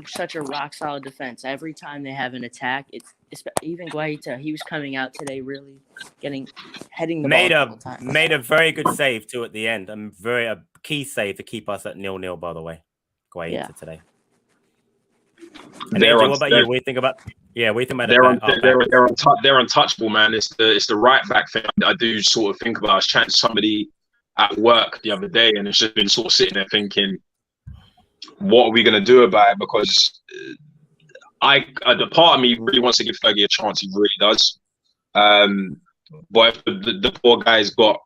such a rock solid defense. Every time they have an attack, it's even Guaita. He was coming out today, really heading the ball a couple times. Made a very good save too at the end. A key save to keep us at 0-0. By the way, Guaita today. And AJ, what about you? What do you think about? Yeah, what do you think about they're untouchable, man. It's the right back thing. I do sort of think about. I was chatting to somebody at work the other day, and it's just been sort of sitting there thinking, what are we going to do about it? Because the part of me really wants to give Fergie a chance. He really does. But if the poor guy's got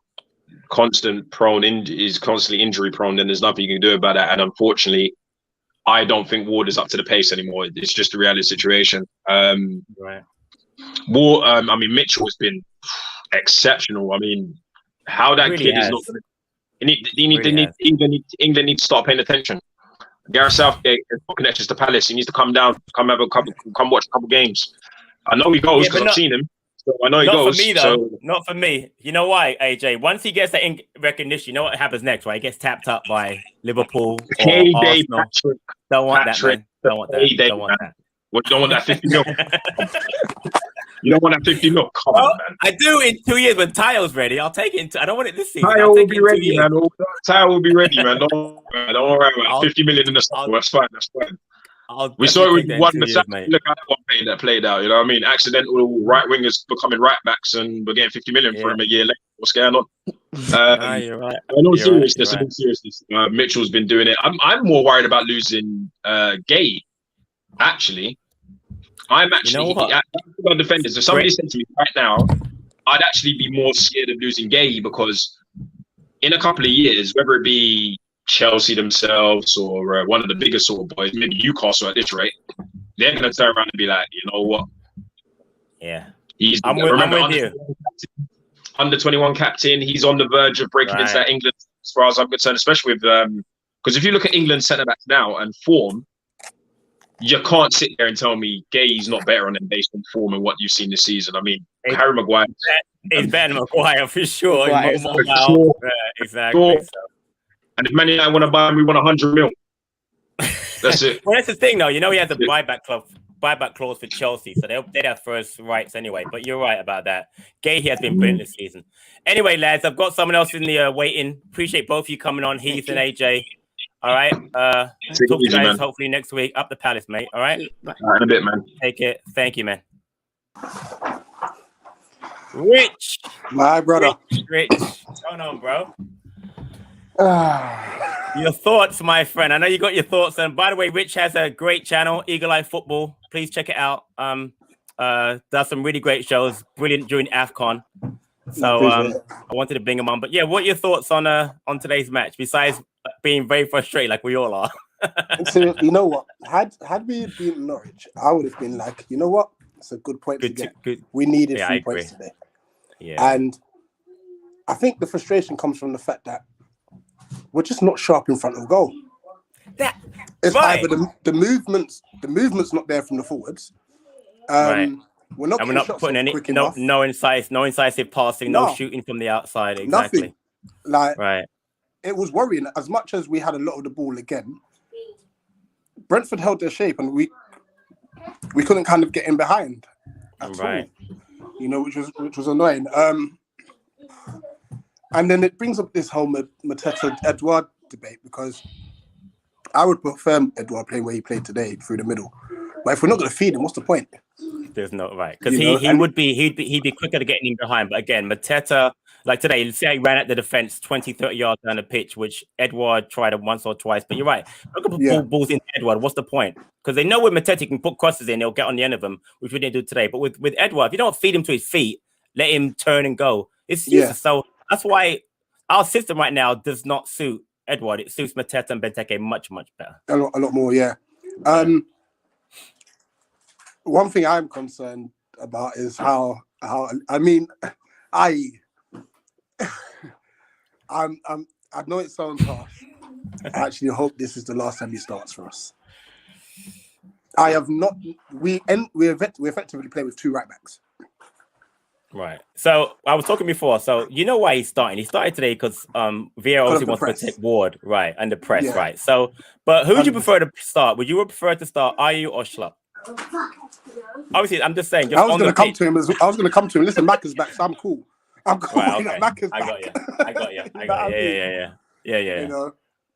is constantly injury prone, then there's nothing you can do about that. And unfortunately, I don't think Ward is up to the pace anymore. It's just a reality situation. Right. Ward, I mean, Mitchell has been exceptional. I mean, how that really kid has. is not going to... England need to start paying attention. Gareth Southgate has got connections to Palace. He needs to come down, come watch a couple games. I know he goes because I've seen him. So I know he goes. Not for me, though. Not for me. You know why, AJ? Once he gets that recognition, you know what happens next, right? He gets tapped up by Liverpool or Arsenal. Don't want that, man. Don't want that. Don't want that. What, you don't want that 50 mil? You don't want that 50 mil? Come on, man. I do in 2 years when Tayo's ready. I'll take it. I don't want it this season. Tayo will be ready, man. Tayo will be ready, man. Don't worry about 50 million in the summer. That's fine. That's fine. We saw it with one Saturday. Look at that one play that played out. You know what I mean? Accidental right wingers becoming right backs, and we're getting 50 million for him a year later. What's going on? You're right. In all seriousness, Mitchell's been doing it. I'm more worried about losing Gay. Actually, I'm actually defenders. If somebody said to me right now, I'd actually be more scared of losing Gay because in a couple of years, whether it be Chelsea themselves or one of the bigger sort of boys, maybe Newcastle at this rate, they're going to turn around and be like, you know what? Yeah. I'm with you. Under 21 captain. He's on the verge of breaking into that England, as far as I'm concerned, especially with because if you look at England centre backs now and form, you can't sit there and tell me Gay's not better on them based on form and what you've seen this season. I mean, Harry Maguire. He's better than Maguire for sure. Exactly. Sure. So. And if Man United want to buy him, we want 100 mil. That's it. Well, that's the thing, though. You know, he has a buyback clause for Chelsea, so they'd have first rights anyway. But you're right about that. Gay, he has been brilliant this season. Anyway, lads, I've got someone else in the waiting. Appreciate both of you coming on, Heath and AJ. All right. Talk to you guys hopefully next week. Up the Palace, mate. All right. In a bit, man. Take it. Thank you, man. Rich. My brother. Rich. What's going on, bro? Your thoughts, my friend. I know you got your thoughts. And by the way, Rich has a great channel, Eagle Eye Football. Please check it out. Does some really great shows. Brilliant during AFCON. So I wanted to bring him on. But yeah, what are your thoughts on today's match? Besides being very frustrated, like we all are. So you know what? Had we beaten Norwich, I would have been like, you know what? It's a good point to get. We needed 3 points today. Yeah. And I think the frustration comes from the fact that we're just not sharp in front of goal. It's either the movement's not there from the forwards. We're not putting any no incisive passing, no shooting from the outside. Exactly. Nothing. It was worrying. As much as we had a lot of the ball again, Brentford held their shape and we couldn't kind of get in behind at all. You know, which was annoying. And then it brings up this whole Mateta-Edouard debate because I would prefer Edouard playing where he played today through the middle. But if we're not going to feed him, what's the point? There's no because he'd be quicker to getting in behind. But again, Mateta, like today, let's say he ran at the defense 20, 30 yards down the pitch, which Edouard tried once or twice. But you're right. Look at the balls in Edouard. What's the point? Because they know with Mateta can put crosses in, they'll get on the end of them, which we didn't do today. But with Edouard, if you don't feed him to his feet, let him turn and go. It's useless. So that's why our system right now does not suit Edouard. It suits Mateta and Benteke much, much better. A lot more, yeah. One thing I'm concerned about is how I mean, I know it sounds harsh. I actually hope this is the last time he starts for us. I have not. We effectively play with 2 right backs. Right. So I was talking before. So you know why he's starting? He started today because Vieira obviously wants to protect Ward, right, and the press, right. So, but who would you prefer to start? Would you prefer to start Ayew or Schlupp? Obviously, I'm just saying. I was going to come to him. I was going to come to him. Listen, Mac is back, so I'm cool. I'm cool. Right, okay. Mac is I back. got you. Yeah. You know,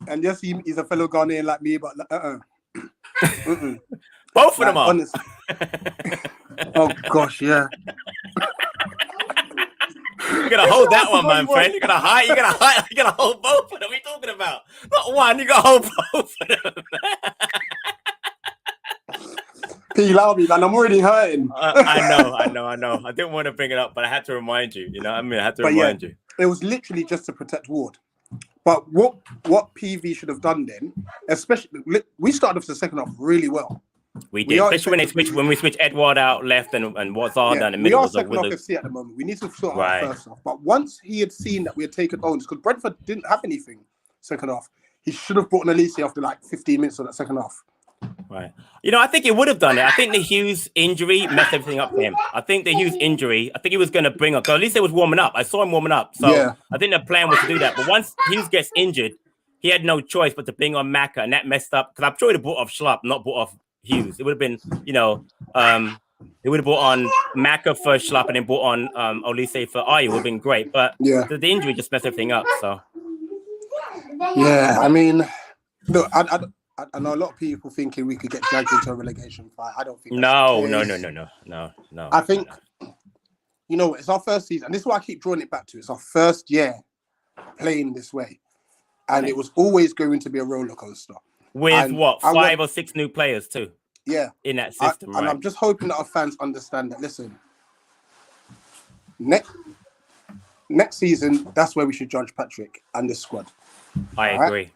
and yes, he's a fellow Ghanaian like me, but both of them are. Honestly. Oh gosh, yeah. You're gonna hold that one, man, friend. You're gonna hold both of them. What are you talking about? Not one, you gotta hold both of them. P, allow me, man. I'm already hurting. I know. I didn't want to bring it up, but I had to remind you. You know what I mean? I had to remind you. It was literally just to protect Ward. But what PV should have done then, especially, we started off the second half really well. We did, especially when we switch Edward out left and Wazar down the middle. We are second off FC at the moment. We need to sort out first half. But once he had seen that we had taken owns, because Brentford didn't have anything second half, he should have brought an Elise after like 15 minutes of that second half. Right. You know, I think he would have done it. I think the Hughes injury messed everything up for him. I think he was going to bring up, because at least he was warming up. I saw him warming up. So I think the plan was to do that. But once Hughes gets injured, he had no choice but to bring on Maka, and that messed up. Because I'm sure he would have brought off Schlupp, not brought off Hughes. It would have been, he would have brought on Maka for Schlupp and then brought on Olise for Ayew. Would have been great. But the injury just messed everything up. So yeah, I mean, look, I know a lot of people thinking we could get dragged into a relegation fight. I don't think No. I think, it's our first season. And this is why I keep drawing it back to. It's our first year playing this way. And it was always going to be a roller coaster. With 5 or 6 new players too? Yeah. In that system, And I'm just hoping that our fans understand that, listen, next season, that's where we should judge Patrick and this squad. I agree.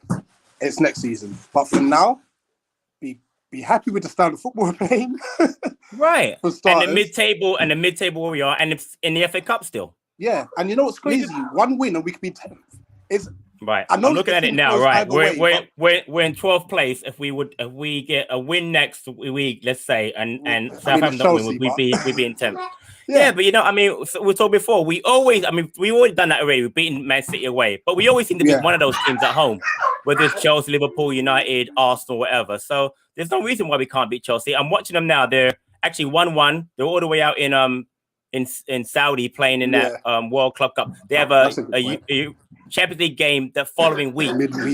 It's next season. But for now, be happy with the style of football we're playing. Right. And the mid-table where we are, and it's in the FA Cup still. Yeah. And you know what's crazy? One win and we could be 10th. Right. I'm looking at it now. Right. We're in 12th place. If we get a win next week, let's say, and Southampton don't win, we'd be in 10th. Yeah, but we talked before. We always done that already. We've beaten Man City away, but we always seem to beat one of those teams at home, whether it's Chelsea, Liverpool, United, Arsenal, whatever. So there's no reason why we can't beat Chelsea. I'm watching them now. They're actually 1-1. They're all the way out in Saudi playing in that World Club Cup. They have a Champions League game the following week.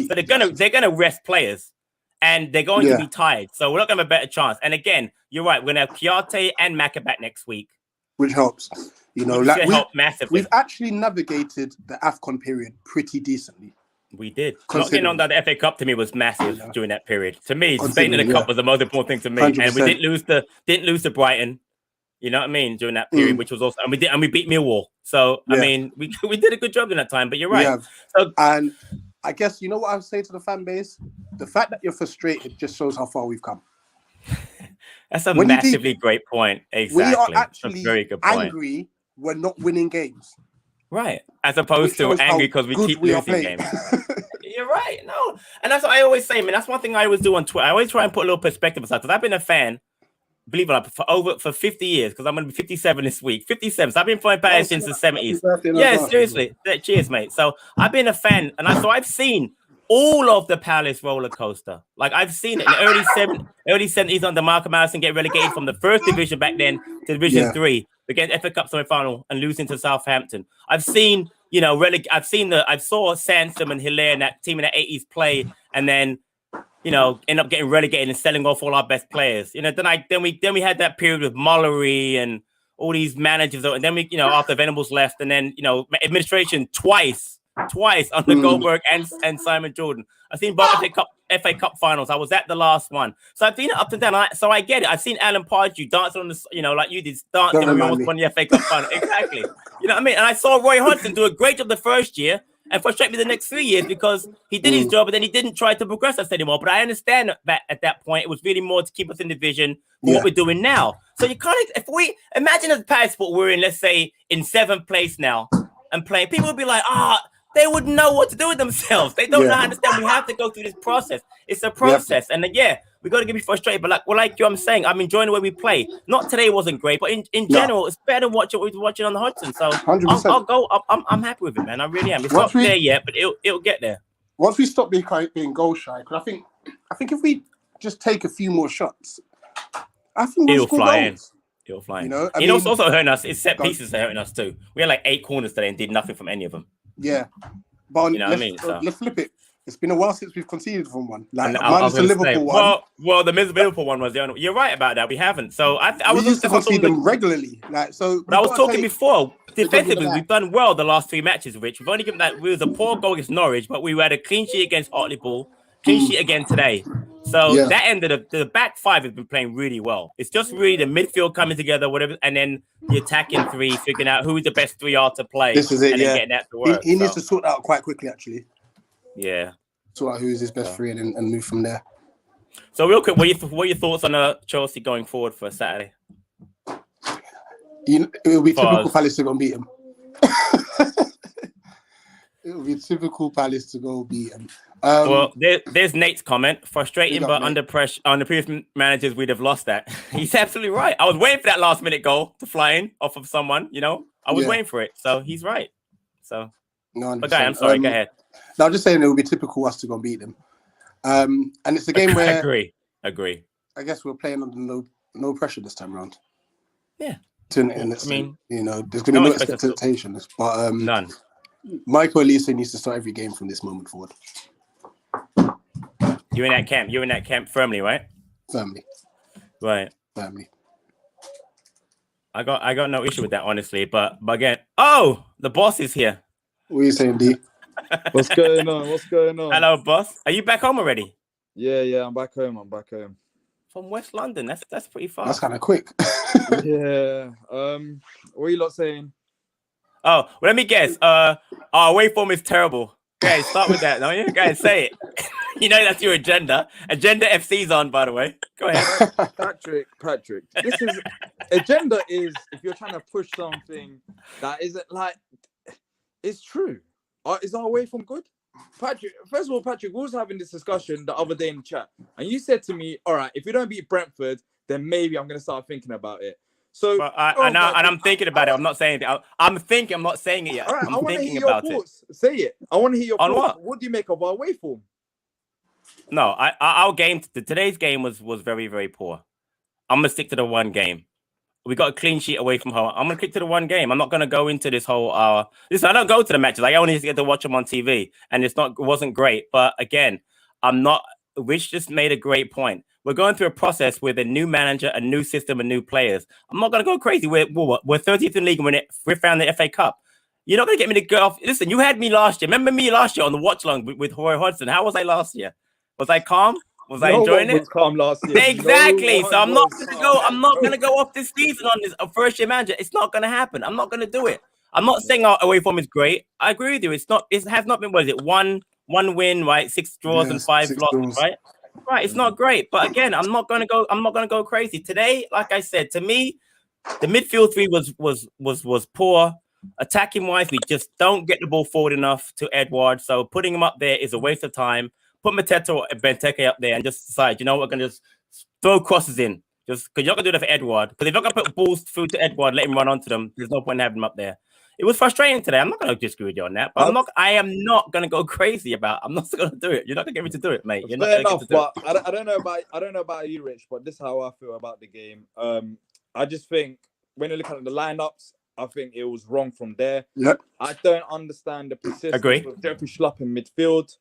So they're gonna rest players. And they're going to be tired. So we're not going to have a better chance. And again, you're right. We're going to have Kiarte and Maka back next week. Which helps. Help massively. We've actually navigated the AFCON period pretty decently. We did. Not getting on the FA Cup to me was massive during that period. To me, Spain in the Cup was the most important thing to me. 100%. And we didn't lose to Brighton. You know what I mean? During that period, which was also, and we beat Millwall. So I mean, we did a good job in that time. But you're right. And I guess you know what I would say to the fan base: the fact that you're frustrated just shows how far we've come. That's a massively great point. Exactly. We are actually very good point. Angry we're not winning games. Right. As opposed to angry because we keep losing games. You're right. No. And that's what I always say, man. That's one thing I always do on Twitter. I always try and put a little perspective aside, because I've been a fan, believe it or not, for 50 years, because I'm going to be 57 this week. 57. So I've been following Palace since the 70s. Yeah, seriously. Cheers, mate. So I've been a fan, and I've seen all of the Palace roller coaster. Like, I've seen it in the early 70s under Markham Allison get relegated from the first division back then to Division 3 against FA Cup semi-final and losing to Southampton. I've seen, I saw Sansom and Hilaire and that team in the 80s play, and then, end up getting relegated and selling off all our best players. Then we had that period with Mullery and all these managers, and then we, after Venables left, and then, administration twice under Goldberg and Simon Jordan. I've seen both FA Cup finals. I was at the last one. So I've seen it up and down. So I get it. I've seen Alan Pardew dancing on the, like you did, dancing when we almost won the FA Cup final. Exactly. You know what I mean? And I saw Roy Hodgson do a great job the first year and frustrate me the next 3 years because he did his job, but then he didn't try to progress us anymore. But I understand that at that point, it was really more to keep us in division for what we're doing now. So you can't, if we imagine as Passport, we're in, let's say, in 7th place now and playing, people would be like, they wouldn't know what to do with themselves. They don't know how to understand. We have to go through this process. It's a process. And we got to be frustrated. But like I'm saying, I'm enjoying the way we play. Not today wasn't great, but in general, it's better than what we're watching on the Hudson. So 100%. I'll go. I'm happy with it, man. I really am. It's not there yet, but it'll get there. Once we stop being goal shy, because I think if we just take a few more shots, I think we'll score goals. It'll fly. You know, it's also hurting us. It's set pieces that are hurting us too. We had like 8 corners today and did nothing from any of them. Yeah, but you know what I mean? Let's flip it. It's been a while since we've conceded from one. Like minus the Liverpool one. Well, the Liverpool one was the only. You're right about that. We haven't. So I was used to concede them regularly. Like so. But I was talking before. Defensively, we've done well the last 3 matches, Rich. We've only given that. We was a poor goal against Norwich, but we had a clean sheet against Hartlepool. Clean sheet again today. So that ended the back 5 has been playing really well. It's just really the midfield coming together, whatever, and then the attacking 3, figuring out who the best 3 are to play. This is it. And then getting that to work. He needs to sort that out quite quickly, actually. Yeah. Sort out who is his best 3 and move from there. So real quick, what are your thoughts on Chelsea going forward for Saturday? It will be typical Palace to go and beat him. It will be typical Palace to go beat him. Well, there's Nate's comment. Frustrating, but under pressure on the previous managers, we'd have lost that. He's absolutely right. I was waiting for that last minute goal to fly in off of someone. You know, I was waiting for it. So he's right. So, but guy, I'm sorry. Go ahead. No, I'm just saying it would be typical us to go and beat them. And it's a game where agree. I guess we're playing under no pressure this time around. Yeah. And it's, you know, there's going to be no expectations, but none. Michael Elise needs to start every game from this moment forward. You're in that camp. You're in that camp firmly, right? Firmly. Right. Firmly. I got no issue with that, honestly. But again, the boss is here. What are you saying, D? What's going on? Hello, boss. Are you back home already? Yeah, I'm back home. From West London. That's pretty far. That's kind of quick. Yeah. What are you lot saying? Oh, well, let me guess. Our away form is terrible. Guys, start with that, don't you? Guys, say it. You know that's your agenda. Agenda FC's on, by the way. Go ahead. Patrick. This is agenda is if you're trying to push something that isn't like it's true. Is our away form good? Patrick, first of all, Patrick, we was having this discussion the other day in chat, and you said to me, all right, if we don't beat Brentford, then maybe I'm going to start thinking about it. So, I'm thinking about it. I'm not saying it. I'm thinking. I'm not saying it yet. All right, I'm thinking hear about your thoughts. Say it. I want to hear your on thoughts. What do you make of our away form? No, our game. Today's game was very, very poor. I'm gonna stick to the one game. We got a clean sheet away from home. I'm gonna stick to the one game. I'm not gonna go into this whole. Listen, I don't go to the matches. I only get to watch them on TV, and it wasn't great. But again, I'm not. Rich just made a great point. We're going through a process with a new manager, a new system, and new players. I'm not going to go crazy. We're 30th in the league and we found the FA Cup. You're not going to get me to go off. Listen, you had me last year. Remember me last year on the watch long with Roy Hodgson? How was I last year? Was I calm? Was I enjoying it? Was calm last year. Exactly. So I'm not going to go. I'm not going to go off this season on this first year manager. It's not going to happen. I'm not going to do it. I'm not saying our away form is great. I agree with you. It's not. It has not been. What is it? One win, right? 6 draws and 5 losses, right? Right, it's not great, but again, I'm not gonna go crazy today. Like I said, to me, the midfield 3 was poor. Attacking wise, we just don't get the ball forward enough to Edward. So putting him up there is a waste of time. Put Mateta or Benteke up there and just decide, you know, we're gonna just throw crosses in, just because you're not gonna do that for Edward. Because if you're gonna put balls through to Edward, let him run onto them. There's no point in having him up there. It was frustrating today. I'm not going to disagree with you on that, but I am not going to go crazy about. I'm not going to do it. You're not going to get me to do it, mate. You're not going to do it. I don't know about you, Rich, but this is how I feel about the game. I just think when you look at the lineups, I think it was wrong from there. Yep. I don't understand the persistence Agree. with Jeffrey Schlupp in midfield.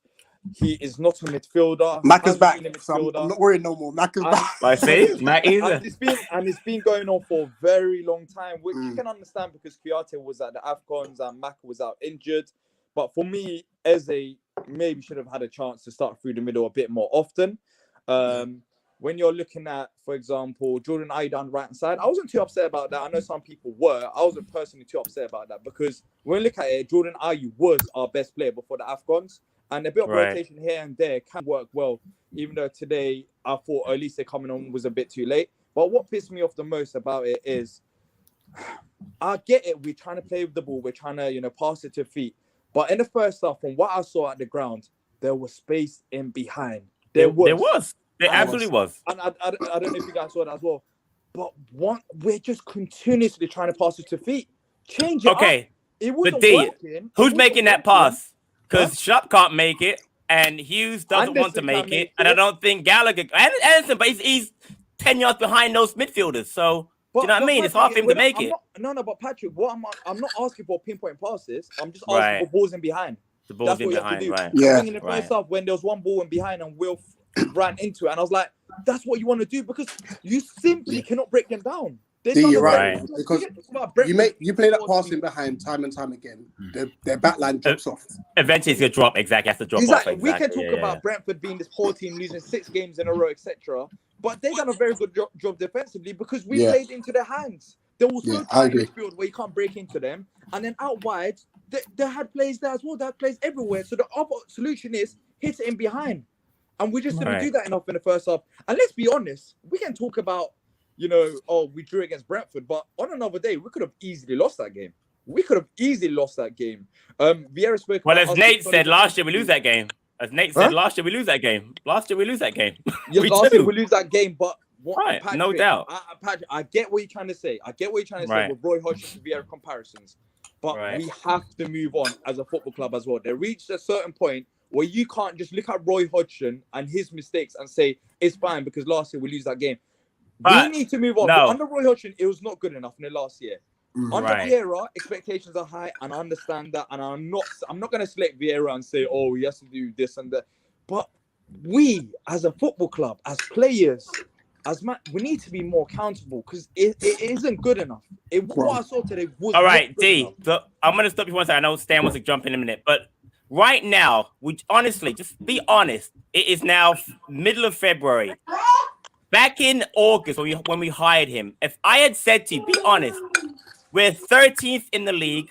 He is not a midfielder. Mac is back. So I'm not worried no more. Mac is back. I see. Mac either. It's been going on for a very long time, which you can understand because Kouyaté was at the AFCONs and Mac was out injured. But for me, Eze maybe should have had a chance to start through the middle a bit more often. When you're looking at, for example, Jordan Ayew down the right-hand side, I wasn't too upset about that. I know some people were. I wasn't personally too upset about that because when we look at it, Jordan Ayew was our best player before the AFCONs. And a bit of rotation here and there can work well, even though today I thought at least they coming on was a bit too late. But what pissed me off the most about it is, I get it. We're trying to play with the ball. We're trying to, pass it to feet. But in the first half, from what I saw at the ground, there was space in behind. There was. It absolutely was. And I don't know if you guys saw that as well. But we're just continuously trying to pass it to feet. Change it up. It wasn't working. Who's making that pass? Because Schlupp can't make it, and Hughes doesn't want to make it, and I don't think Gallagher and Anderson, but he's 10 yards behind those midfielders. So do you know what I mean? It's hard for him to make it. But Patrick, I'm not asking for pinpoint passes. I'm just asking for balls in behind. The balls in behind, right? Yeah. In the first half, when there was one ball in behind and Will ran into it, and I was like, that's what you want to do because you simply cannot break them down. You're right. Because you play that passing behind time and time again, their back line drops off. Eventually it's going to drop. Exactly. Has to drop off. We can talk about Brentford being this poor team, losing 6 games in a row, etc. But they've done a very good job defensively because we played into their hands. There was no midfield where you can't break into them. And then out wide, they had plays there as well. They had plays everywhere. So the other solution is hit it in behind. And we just didn't do that enough in the first half. And let's be honest, we can talk about, we drew against Brentford, but on another day, we could have easily lost that game. Vieira spoke well, as Nate said, last year we lose that game. Last year we lose that game. Last year we lose that game. Last year we lose that game, but Patrick, no doubt. Patrick, I get what you're trying to say. With Roy Hodgson and Vieira comparisons. But we have to move on as a football club as well. They reached a certain point where you can't just look at Roy Hodgson and his mistakes and say, it's fine because last year we lose that game. We need to move on. No. Under Roy Hodgson, it was not good enough in the last year. Under Vieira, expectations are high, and I understand that. And I'm not going to select Vieira and say, oh, he has to do this and that. But we, as a football club, as players, we need to be more accountable because it isn't good enough. What I saw today was all right, D. So I'm going to stop you one second. I know Stan wants to jump in a minute, but right now, honestly, just be honest. It is now middle of February. Back in August, when we hired him, if I had said to you, be honest, we're 13th in the league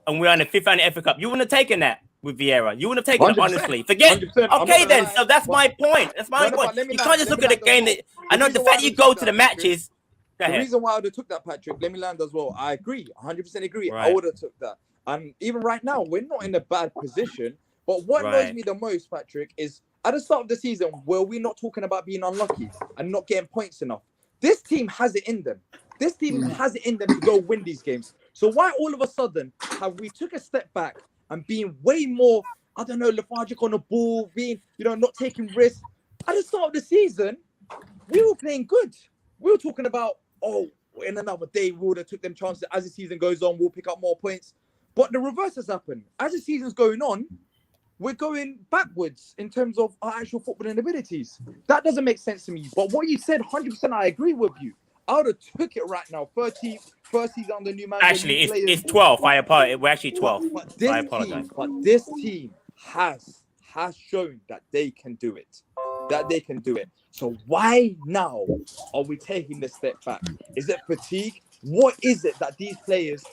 and we're on the 5th round of the FA Cup, you wouldn't have taken that with Vieira. You wouldn't have taken it honestly. Forget. 100%. Okay, then. So that's my point. That's my point. You can't just look at a game that I know the fact you go to the matches. The reason why I would have took that, Patrick, let me land as well. I agree. 100% agree. Right. I would have took that. And even right now, we're not in a bad position. But what annoys me the most, Patrick, is at the start of the season, were we not talking about being unlucky and not getting points enough? This team has it in them. This team has it in them to go win these games. So why all of a sudden have we took a step back and being way more, lethargic on the ball, being, not taking risks? At the start of the season, we were playing good. We were talking about, in another day, we would have took them chances. As the season goes on, we'll pick up more points. But the reverse has happened. As the season's going on, we're going backwards in terms of our actual footballing abilities. That doesn't make sense to me. But what you said, 100%, I agree with you. I would have took it right now. 13th, first season under new manager. Actually, it's 12. I apologize. We're actually 12. I apologize. But this team has shown that they can do it. So why now are we taking this step back? Is it fatigue? What is it that these players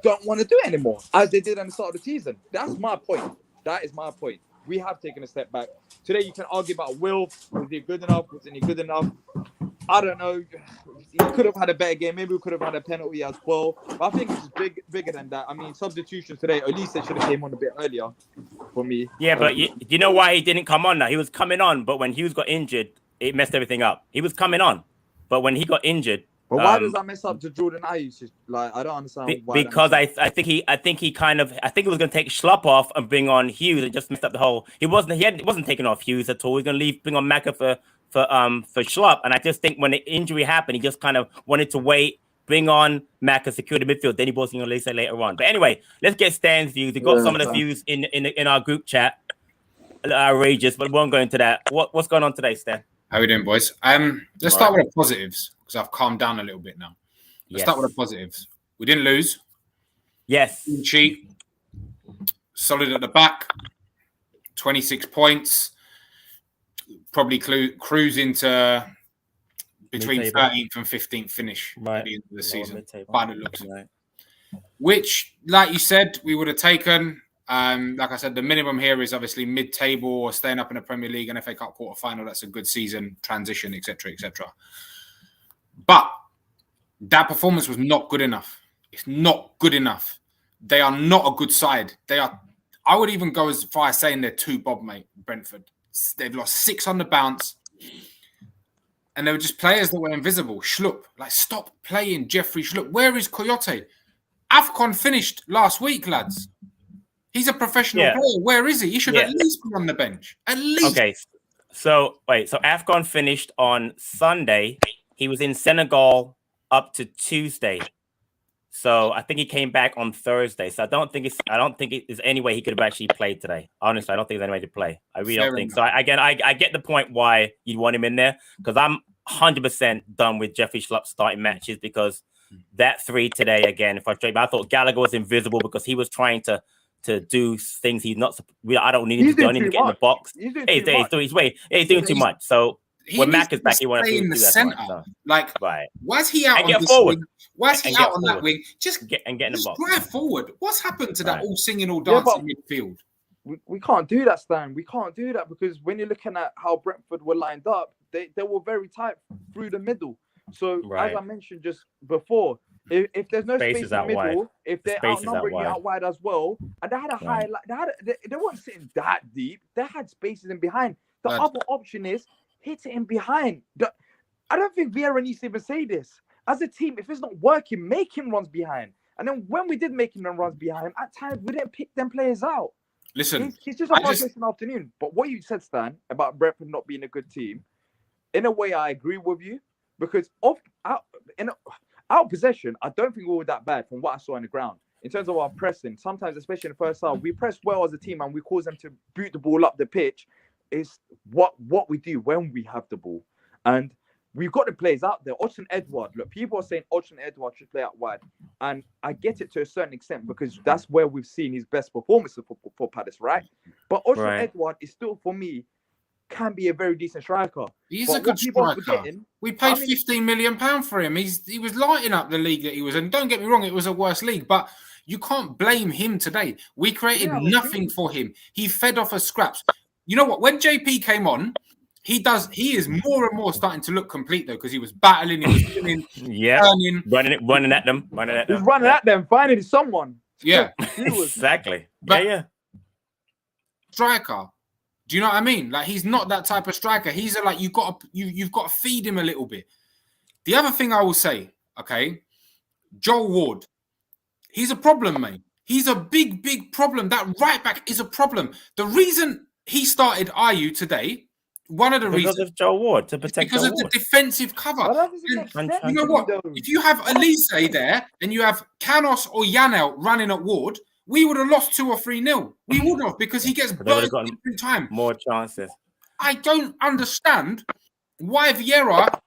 don't want to do anymore, as they did at the start of the season? That's my point. That is my point. We have taken a step back. Today, you can argue about Will. Was he good enough? Wasn't he good enough? I don't know. He could have had a better game. Maybe we could have had a penalty as well. But I think it's bigger than that. I mean, substitutions today, at least they should have came on a bit earlier for me. Yeah, but you know why he didn't come on now? He was coming on, but when Hughes got injured, it messed everything up. He was coming on, but when he got injured... But why does that mess up to Jordan Ayew? Like, I don't understand why. Because I think he was going to take Schlupp off and bring on Hughes and just messed up the whole... He wasn't taking off Hughes at all. He was going to bring on Macca for Schlupp, and I just think when the injury happened, he just kind of wanted to wait, bring on Macca, secure the midfield. Then he was going to say later on. But anyway, let's get Stan's views. We got some of the views in our group chat, outrageous, but we won't go into that. What's going on today, Stan? How are we doing, boys? Let's start with the positives because I've calmed down a little bit now. Let's start with the positives. We didn't lose. Yes. Didn't cheat. Solid at the back. 26 points. Probably cruise into between 13th and 15th finish at the end of the season. By the looks. Which, like you said, we would have taken. Like I said, the minimum here is obviously mid-table or staying up in the Premier League and FA Cup quarter-final. That's a good season, transition, etc., etc. But that performance was not good enough. It's not good enough. They are not a good side. I would even go as far as saying they're too Bob, mate, Brentford. They've lost 6 on the bounce. And they were just players that were invisible. Schlupp, like, stop playing Jeffrey Schlupp. Where is Coyote? AFCON finished last week, lads. He's a professional player. Where is he? He should at least be on the bench. At least. Okay. So, wait. So, AFCON finished on Sunday. He was in Senegal up to Tuesday. So, I think he came back on Thursday. So, I don't think there's any way he could have actually played today. Honestly, I don't think there's any way to play. I really don't think so. I get the point why you'd want him in there, because I'm 100% done with Jeffrey Schlupp starting matches, because that 3 today, again, frustrating. I thought Gallagher was invisible because he was trying to do things he's not. I don't need him to do. I need to get in the box. He's doing too much. So when Mac is back, he wants to do in the that. center. So. Like, why's he out on this forward? wing? Why's he out on that wing? Just get in the box. Drive forward. What's happened to that all singing, all dancing midfield? We can't do that, Stan. We can't do that, because when you're looking at how Brentford were lined up, they were very tight through the middle. So as I mentioned just before, if there's no space in the middle, if they're outnumbering you out wide as well, and they had a high, they weren't sitting that deep. They had spaces in behind. The other option is hit it in behind. I don't think Vieira needs to even say this. As a team, if it's not working, make him runs behind. And then when we did make him runs behind, at times we didn't pick them players out. Listen, it's just a frustrating afternoon. But what you said, Stan, about Brentford not being a good team, in a way, I agree with you, because our possession, I don't think we were that bad from what I saw on the ground. In terms of our pressing, sometimes, especially in the first half, we press well as a team and we cause them to boot the ball up the pitch. Is what we do when we have the ball. And we've got the players out there. Odsonne Edouard, look, people are saying Odsonne Edouard should play out wide. And I get it to a certain extent, because that's where we've seen his best performances for Palace, right? But Odsonne Edouard is still, for me, can be a very decent striker. He's a good striker. We paid £15 million for him. He was lighting up the league that he was in. Don't get me wrong, it was a worse league, but you can't blame him today. We created nothing for him. He fed off of scraps. You know what? When JP came on, he is more and more starting to look complete, though, because he was battling, he was winning, running at them. He's running at them, finding someone. Yeah, exactly. But striker. Do you know what I mean? Like, he's not that type of striker. He's you've got to feed him a little bit. The other thing I will say, okay, Joel Ward, he's a problem, mate. He's a big problem. That right back is a problem. The reason he started Ayew today, one of the reasons, because of Joel Ward, to protect because of the defensive cover. You know what? If you have Elise there and you have Canos or Yanel running at Ward, we would have lost 2 or 3-0. We would have, because he gets burned every time. More chances. I don't understand why Vieira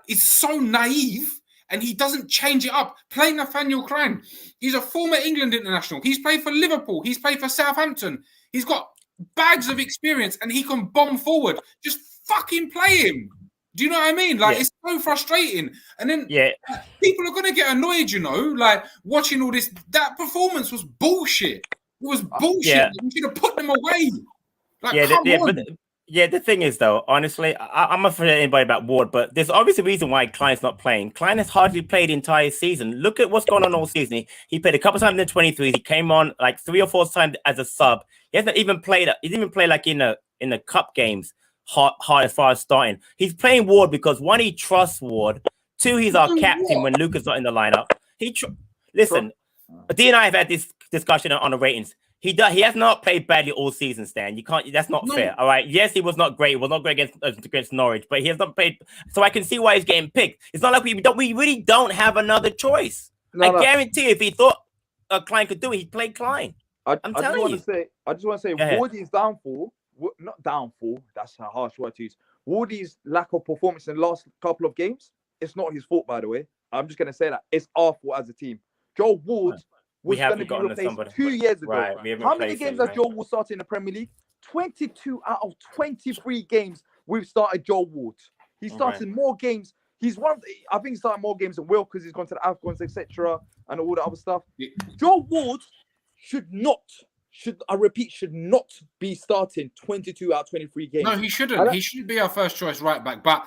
is so naive and he doesn't change it up. Play Nathaniel Clyne. He's a former England international. He's played for Liverpool. He's played for Southampton. He's got bags of experience and he can bomb forward. Just fucking play him. Do you know what I mean? It's so frustrating. And then people are going to get annoyed, watching all this. That performance was bullshit. It was bullshit. Yeah. You should have put them away. The thing is, though, honestly, I'm not afraid anybody about Ward, but there's obviously a reason why Clyne's not playing. Clyne has hardly played the entire season. Look at what's going on all season. He played a couple times in the 23s. He came on 3 or 4 times as a sub. He hasn't even played. He didn't even play in the cup games. Hard as far as starting. He's playing Ward because 1, he trusts Ward. 2, he's our captain when Luca's not in the lineup. Listen, D and I have had this discussion on the ratings. He has not played badly all season, Stan. You can't. That's not fair. All right. Yes, he was not great. He was not great against Norwich, but he has not played. So I can see why he's getting picked. It's not like we really don't have another choice. I guarantee if he thought Clyne could do it, he'd play Clyne. I just want to say, Wardy's downfall. Not downfall, that's a harsh word to use. Wardy's lack of performance in the last couple of games, it's not his fault, by the way. I'm just going to say that. It's our fault as a team. Joel Ward was going to be replaced 2 years ago. Right. How many games has Joel Ward started in the Premier League? 22 out of 23 games we've started Joel Ward. He started more games. I think he started more games than Will, because he's gone to the AFCONs, etc. and all the other stuff. Yeah. Joel Ward should not be starting 22 out of 23 games. No, he shouldn't. He shouldn't be our first choice right back. But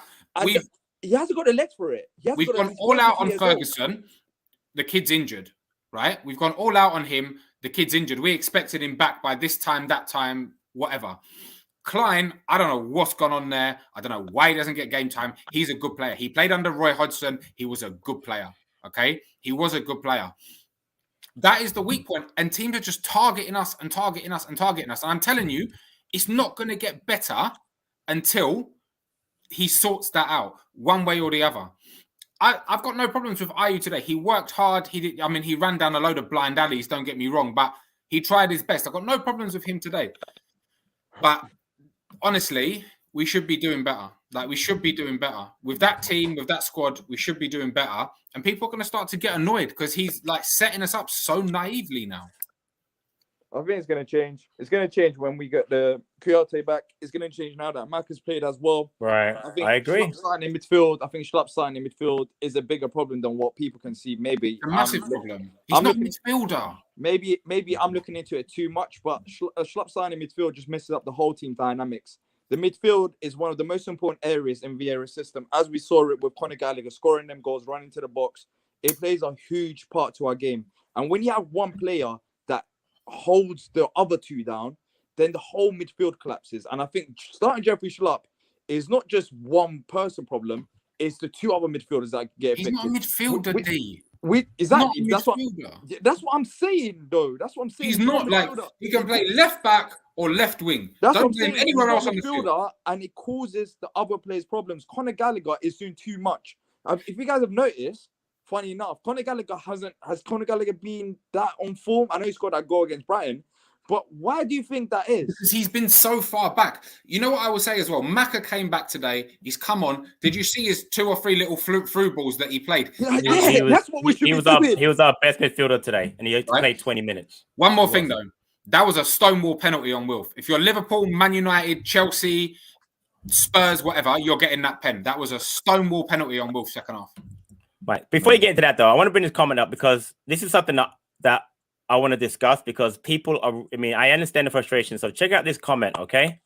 he hasn't got the legs for it. We've gone all out on Ferguson. The kid's injured, right? We've gone all out on him. The kid's injured. We expected him back by this time, that time, whatever. Klein, I don't know what's gone on there. I don't know why he doesn't get game time. He's a good player. He played under Roy Hodgson. He was a good player. Okay? He was a good player. That is the weak point. And teams are just targeting us and targeting us and targeting us. And I'm telling you, it's not going to get better until he sorts that out one way or the other. I've got no problems with Ayew today. He worked hard. He ran down a load of blind alleys, don't get me wrong, but he tried his best. I've got no problems with him today. But honestly, we should be doing better. Like, we should be doing better. With that team, with that squad, we should be doing better. And people are going to start to get annoyed because he's like setting us up so naively now. I think it's going to change. It's going to change when we get the Kouyaté back. It's going to change now that Mac has played as well. Right. I agree. Starting in midfield, I think Schlupp starting in midfield is a bigger problem than what people can see. Maybe a massive problem. He's not a midfielder. Maybe I'm looking into it too much, but Schlupp starting in midfield just messes up the whole team dynamics. The midfield is one of the most important areas in Vieira's system. As we saw it with Conor Gallagher scoring them goals, running to the box, it plays a huge part to our game. And when you have one player that holds the other two down, then the whole midfield collapses. And I think starting Jeffrey Schlupp is not just one person problem, it's the two other midfielders that get affected. He's not a midfielder, D. That's what I'm saying, though. That's what I'm saying. He's not like he can play left back or left wing. That's Don't what I'm blame saying. anywhere He's else not on the field. midfielder, and it causes the other players problems. Conor Gallagher is doing too much. If you guys have noticed, funny enough, Conor Gallagher has Conor Gallagher been that on form? I know he scored that goal against Brighton, but why do you think that is? Because he's been so far back. You know what I would say as well? Maka came back today. He's come on. Did you see his 2 or 3 little through balls that he played? That's what we should be doing. He was our best midfielder today, and he played 20 minutes. One more thing, though. That was a stonewall penalty on Wilf. If you're Liverpool, Man United, Chelsea, Spurs, whatever, you're getting that pen. That was a stonewall penalty on Wilf second half. Right. Before you get into that, though, I want to bring this comment up because this is something that I want to discuss because people are, I understand the frustration. So check out this comment, okay?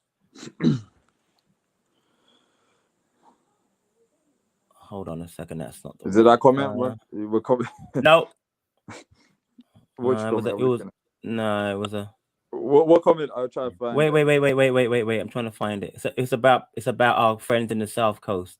Hold on a second. That's not the Is it that comment? No. Which comment? It was a... What comment? I'll try to find. Wait. I'm trying to find it. It's about our friends in the South Coast.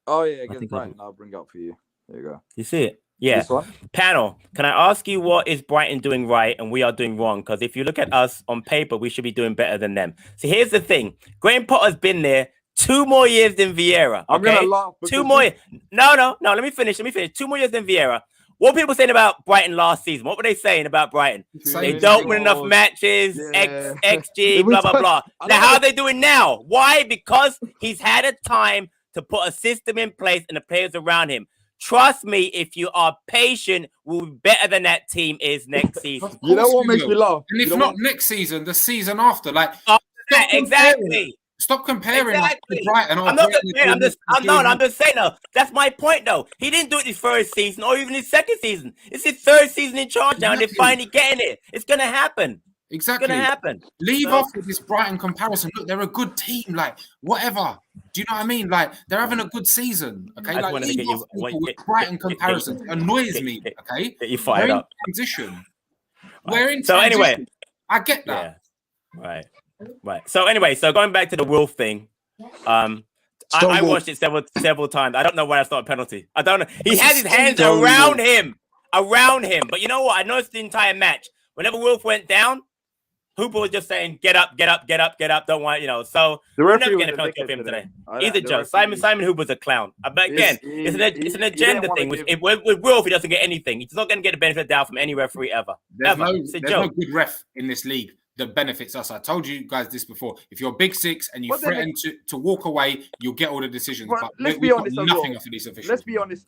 Oh, yeah. Against Brighton. I'll bring it up for you. There you go. You see it? Yeah. Panel, can I ask you what is Brighton doing right and we are doing wrong? Because if you look at us on paper, we should be doing better than them. So here's the thing. Graham Potter's been there 2 more years than Vieira. Okay? I'm going to laugh. 2 more years. No. Let me finish. 2 more years than Vieira. What were people saying about Brighton last season? What were they saying about Brighton? They don't win enough matches, XG, blah, blah, blah. Now, how are they doing now? Why? Because he's had a time to put a system in place and the players around him. Trust me, if you are patient, we'll be better than that team is next season. You know what makes me laugh? And if not next season, the season after. Like, exactly. Stop comparing us to Brighton. I'm just saying, though. That's my point, though. He didn't do it his first season or even his second season. It's his 3rd season in charge now, and they're finally getting it. It's going to happen. Exactly. It's going to happen. Leave off with this Brighton comparison. Look, they're a good team. Like, whatever. Do you know what I mean? Like, they're having a good season. Okay. Like, leave off with Brighton comparisons. It annoys me. Okay. Get you fired up. Transition. We're in transition. So anyway, I get that. Yeah. Right. So anyway, going back to the Wolf thing. I watched it several times. I don't know why that's not a penalty. I don't know. He has his hands around him. But you know what? I noticed the entire match. Whenever Wolf went down, Hooper was just saying, get up, don't want, so we're never going to penalty of him today. He's a joke. Simon Hooper's a clown. But again, it's an agenda thing. With Wolf, he doesn't get anything. He's not going to get the benefit of the doubt from any referee ever. There's no good ref in this league that benefits us. I told you guys this before. If you're Big Six and you threaten to walk away, you'll get all the decisions. But let's be honest as well. These officials.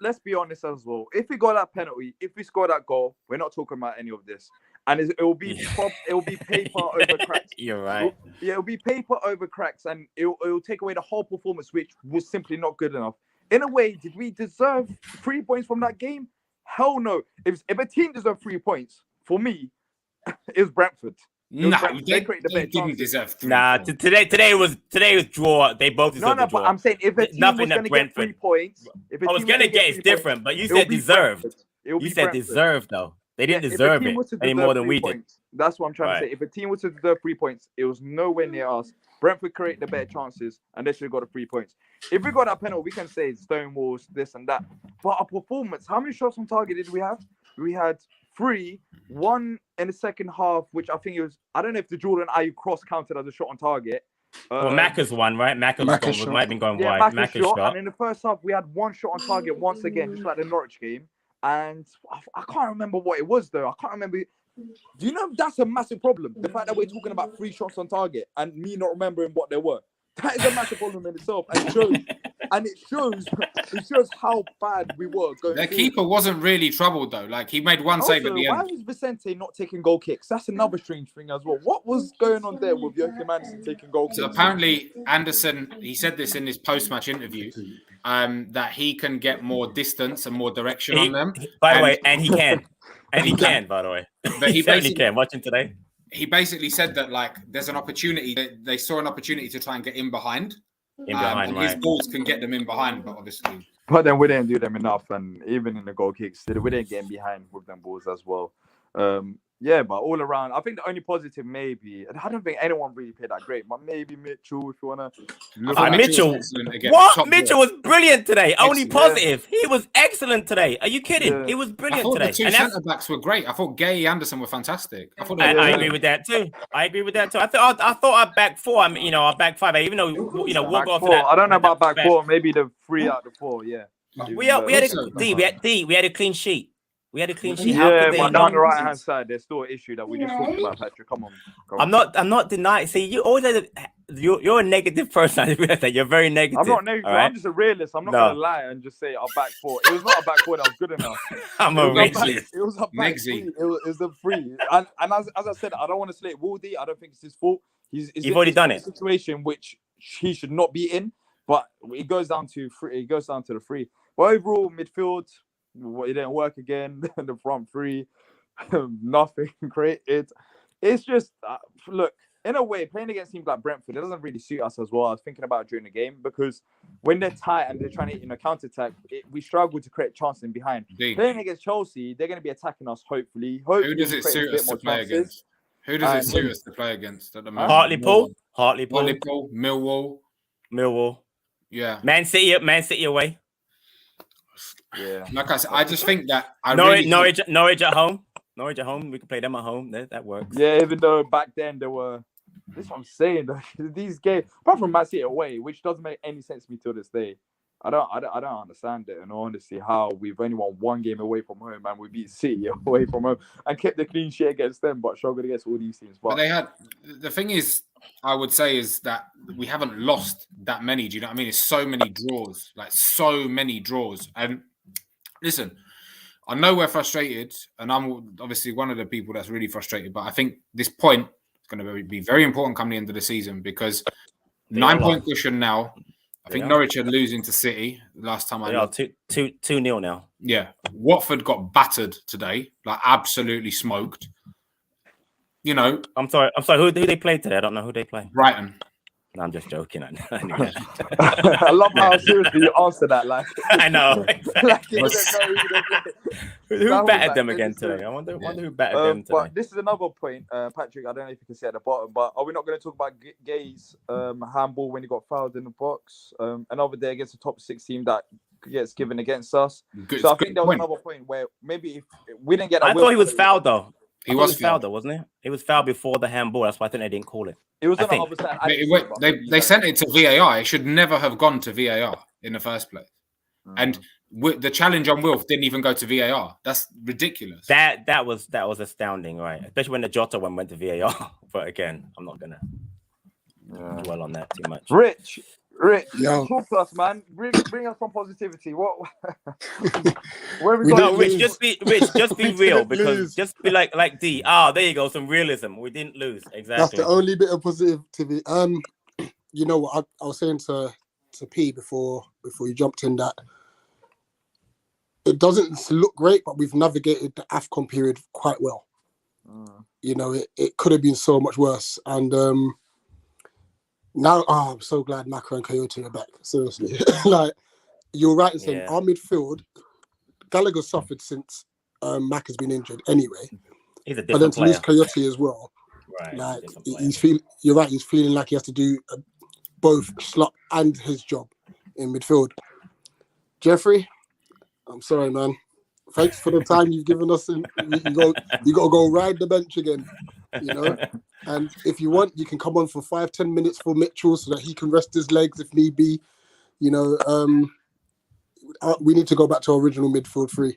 Let's be honest as well. If we got that penalty, if we score that goal, we're not talking about any of this. And it will be paper over cracks. You're right. It'll be paper over cracks, and it'll take away the whole performance, which was simply not good enough. In a way, did we deserve 3 points from that game? Hell no. If a team deserved 3 points, for me, it was Brentford. They didn't deserve 3 points. Today was draw. They both deserved the draw. But I'm saying if a team was going to get 3 points, I was going to get it's different, but you said deserved. You said deserved, though. They didn't deserve it any more than we did. That's what I'm trying to say. If a team was to deserve 3 points, it was nowhere near us. Brentford created the better chances, and they should have got the 3 points. If we got that penalty, we can say Stonewalls, this and that. But our performance, how many shots on target did we have? We had 3, 1 in the second half, which I think it was. I don't know if the Jordan Ayew cross counted as a shot on target. Well, Macca's one, right? Macca's might have been going wide. Macca's shot. And in the first half, we had 1 shot on target once again, just like the Norwich game. And I can't remember what it was, though. I can't remember. Do you know that's a massive problem? The fact that we're talking about 3 shots on target and me not remembering what they were. That is a massive problem in itself. And it shows how bad we were going. Their keeper wasn't really troubled, though. Like, he made one save at the end. Why was Vicente not taking goal kicks? That's another strange thing as well. What was going on there with Joachim Andersen taking goal kicks? So apparently, Andersen, he said this in his post-match interview, that he can get more distance and more direction on them. By the way, and he can. And he can, by the way. But he certainly can. Watching today. He basically said that, like, there's an opportunity. They saw an opportunity to try and get in behind. And his balls can get them in behind, but obviously. But then we didn't do them enough. And even in the goal kicks, we didn't get in behind with them balls as well. Yeah, but all around, I think the only positive maybe, and I don't think anyone really played that great, but maybe Mitchell, if you want to look at Mitchell. What? Mitchell was brilliant today. Only positive. He was excellent today. Are you kidding? Yeah. He was brilliant I thought today. The 2 centre-backs were great. I thought Gay Anderson were fantastic. I thought I agree with that too. I thought our back 4, our back 5, even though, we'll go for that. I don't know about back 4, maybe the 3 out of the 4, yeah. We had a clean sheet. We had a clean sheet. Yeah, but down the right-hand side, there's still an issue that we just talked about, Patrick. Come on. I'm not denying. See, you always you're a negative person. You're very negative. I'm not negative. Right? I'm just a realist. I'm not going to lie and just say our back 4. It was not a back 4 that was good enough. I'm a realist. It was a back 3. It was a 3. And as I said, I don't want to slate Woody. I don't think it's his fault. He's already done it. Situation which he should not be in, but it goes down to 3. It goes down to the 3. But overall, midfield. It didn't work again. The front 3, nothing created. It's just look, in a way, playing against teams like Brentford, it doesn't really suit us as well. I was thinking about it during the game because when they're tight and they're trying to counter attack, we struggle to create chances in behind. Indeed. Playing against Chelsea, they're going to be attacking us. Hopefully, who does it suit us to play against? Who does it suit us to play against at the moment? Hartlepool, Millwall. Yeah, Man City away. Yeah, like I said, I just think that Norwich at home. Norwich at home. We can play them at home. That works. Yeah, even though back then there were. This is what I'm saying. These games, apart from Man City away, which doesn't make any sense to me till this day. I don't understand it, and honestly, how we've only won 1 game away from home and we beat City away from home and kept the clean sheet against them, but struggled against all these teams. But they had the thing is, I would say, is that we haven't lost that many. Do you know what I mean? It's so many draws, and. Listen, I know we're frustrated, and I'm obviously one of the people that's really frustrated, but I think this point is going to be very important come the end of the season because 9-point cushion now. I think Norwich are losing to City last time I looked. 2-0 now. Yeah. Watford got battered today, like absolutely smoked. I'm sorry. Who they played today? I don't know who they play. Brighton. No, I'm just joking. I love how seriously you answer that. Like I know. Exactly. Who battered them again today? today? I wonder who battered them today. But this is another point, Patrick. I don't know if you can see at the bottom, but are we not going to talk about Gay's handball when he got fouled in the box? And over there against the top 6 team that gets given against us. So I think there was another point where maybe if we didn't get. I thought he was fouled though. He was fouled though, wasn't he? He was fouled before the handball. That's why I think they didn't call it. It was on the other side. They sent it to VAR. It should never have gone to VAR in the first place. And the challenge on Wilf didn't even go to VAR. That's ridiculous. That was astounding, right? Especially when the Jota one went to VAR. But again, I'm not gonna dwell on that too much. Rich, talk to us, man. Bring us some positivity. What? Where we no, Rich, just be real because just be like D. There you go, some realism. We didn't lose. Exactly. That's the only bit of positivity. You know what I was saying to P before you jumped in that it doesn't look great, but we've navigated the AFCON period quite well. It could have been so much worse, and now I'm so glad Maka and Coyote are back. Seriously, like you're right in saying our midfield, Gallagher suffered since Mac has been injured anyway. He's a but then different to lose player. Coyote as well, Right. like you're right. He's feeling like he has to do both Schlupp and his job in midfield. Jeffrey, I'm sorry, man. Thanks for the time you've given us. You got to go ride the bench again, you know. And if you want, you can come on for 5-10 minutes for Mitchell so that he can rest his legs if need be. You know, we need to go back to our original midfield three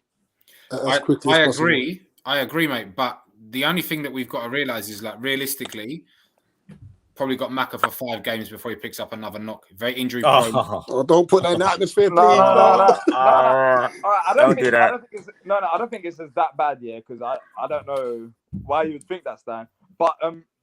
as quickly as possible. I agree, mate. But the only thing that we've got to realise is, like, realistically, probably got Maka for 5 games before he picks up another knock. Very injury prone. Oh, don't put that in the atmosphere, please. I don't think it's that bad, yeah, because I don't know why you would think that's that. But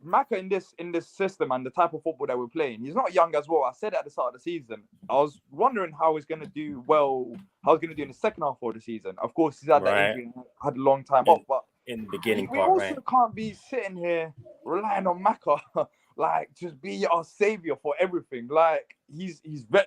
Maka in this system and the type of football that we're playing, he's not young as well. I said at the start of the season, I was wondering how he's going to do in the second half of the season. Of course, he's had that injury, had a long time off, but in the beginning we also can't be sitting here relying on Maka. Like, just be our savior for everything. Like, he's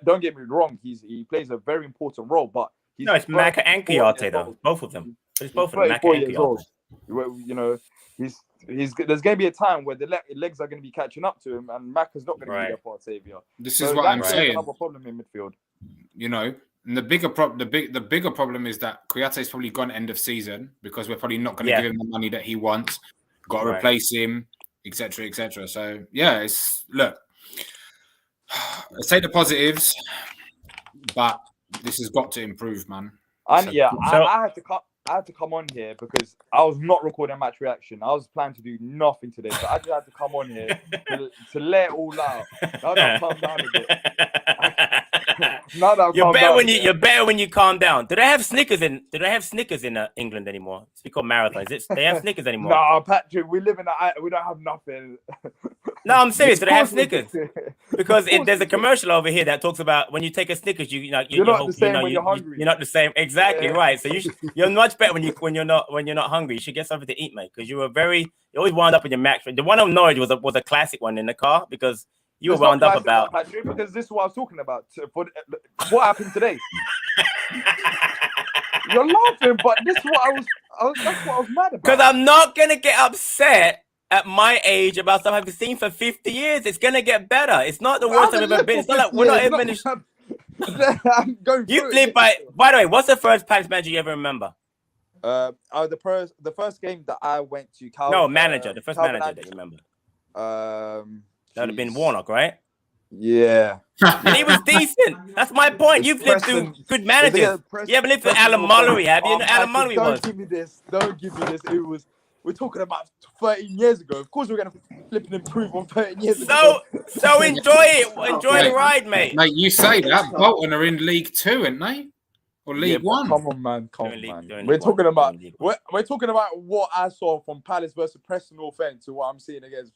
don't get me wrong, he plays a very important role, but he's it's Maka and Kouyaté though, both of them. It's both of them, Maka and Kouyaté. You know, he's there's going to be a time where the legs are going to be catching up to him, and Maka's not going to be there for our savior. This is what I'm saying. Another problem in midfield. You know, and the bigger problem is that Kouyaté's probably gone end of season because we're probably not going to give him the money that he wants. Got to replace him, etc., etc. So yeah, look. Let's take the positives, but this has got to improve, man. And I had to come on here because I was not recording match reaction. I was planning to do nothing today, so I just had to come on here to let it all out. Now that I've calmed down a bit. You're better when you calm down. Do they have Snickers in England anymore? It's called marathons. They have Snickers anymore? No, Patrick, we live we don't have nothing. No, I'm serious. Do they have Snickers? Because there's a commercial over here that talks about when you take a Snickers, you're not the same when you're hungry. You're not the same. Exactly right. So you're much better when you're not hungry. You should get something to eat, mate. Because you always wound up in your max. The one on Norwich was a classic one in the car because you were wound up about. Patrick, because this is what I was talking about. What happened today? You're laughing, but this is what that's what I was mad about. Because I'm not gonna get upset at my age about stuff I've seen for 50 years. It's gonna get better. It's not the worst I've ever been. It's not like we're not even finished. You live by the way, what's the first Palace manager you ever remember? The first game that I went to manager. The first manager that you remember. That would have been Warnock, right? Yeah. And he was decent. That's my point. You've lived through good managers. You haven't lived through Alan Mullery, have you? You know Alan Mullery was. Don't give me this. We're talking about 13 years ago. Of course, we're going to flip and improve on 13 years ago. So enjoy it. Enjoy the ride, mate. Mate, you say that. Bolton are in League 2, aren't they? Or League 1? Come on, man. We're talking about what I saw from Palace versus Preston North End to what I'm seeing against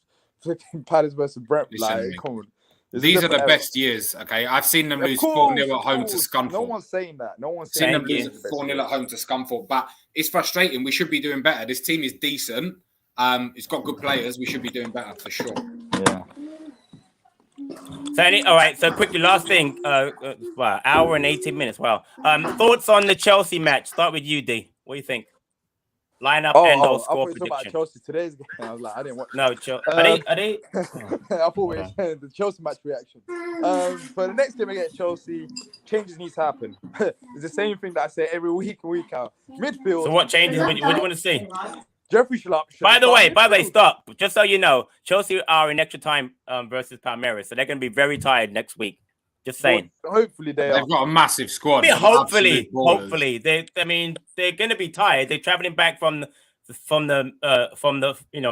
Palace versus Brentford. Like, come on. These are the best years, okay? I've seen them lose 4-0 at home to Scunthorpe. No one's saying that. Seen them lose 4-0 at home to Scunthorpe. But it's frustrating. We should be doing better. This team is decent. It's got good players. We should be doing better for sure. Yeah. So all right. So quickly, last thing. Hour and 18 minutes. Wow. Thoughts on the Chelsea match? Start with you, D. What do you think? Lineup and/or score prediction. About Chelsea today's game. I was like, I didn't want. No, are they? I thought we were saying the Chelsea match reaction. For the next game against Chelsea, changes need to happen. It's the same thing that I say every week and week out. Midfield. So what changes? What do you want to see? Jeffrey Schlupp. By the way, stop. Just so you know, Chelsea are in extra time versus Palmeiras, so they're going to be very tired next week. Just saying. Well, hopefully they've got a massive squad. Hopefully, they're going to be tired. They're traveling back from the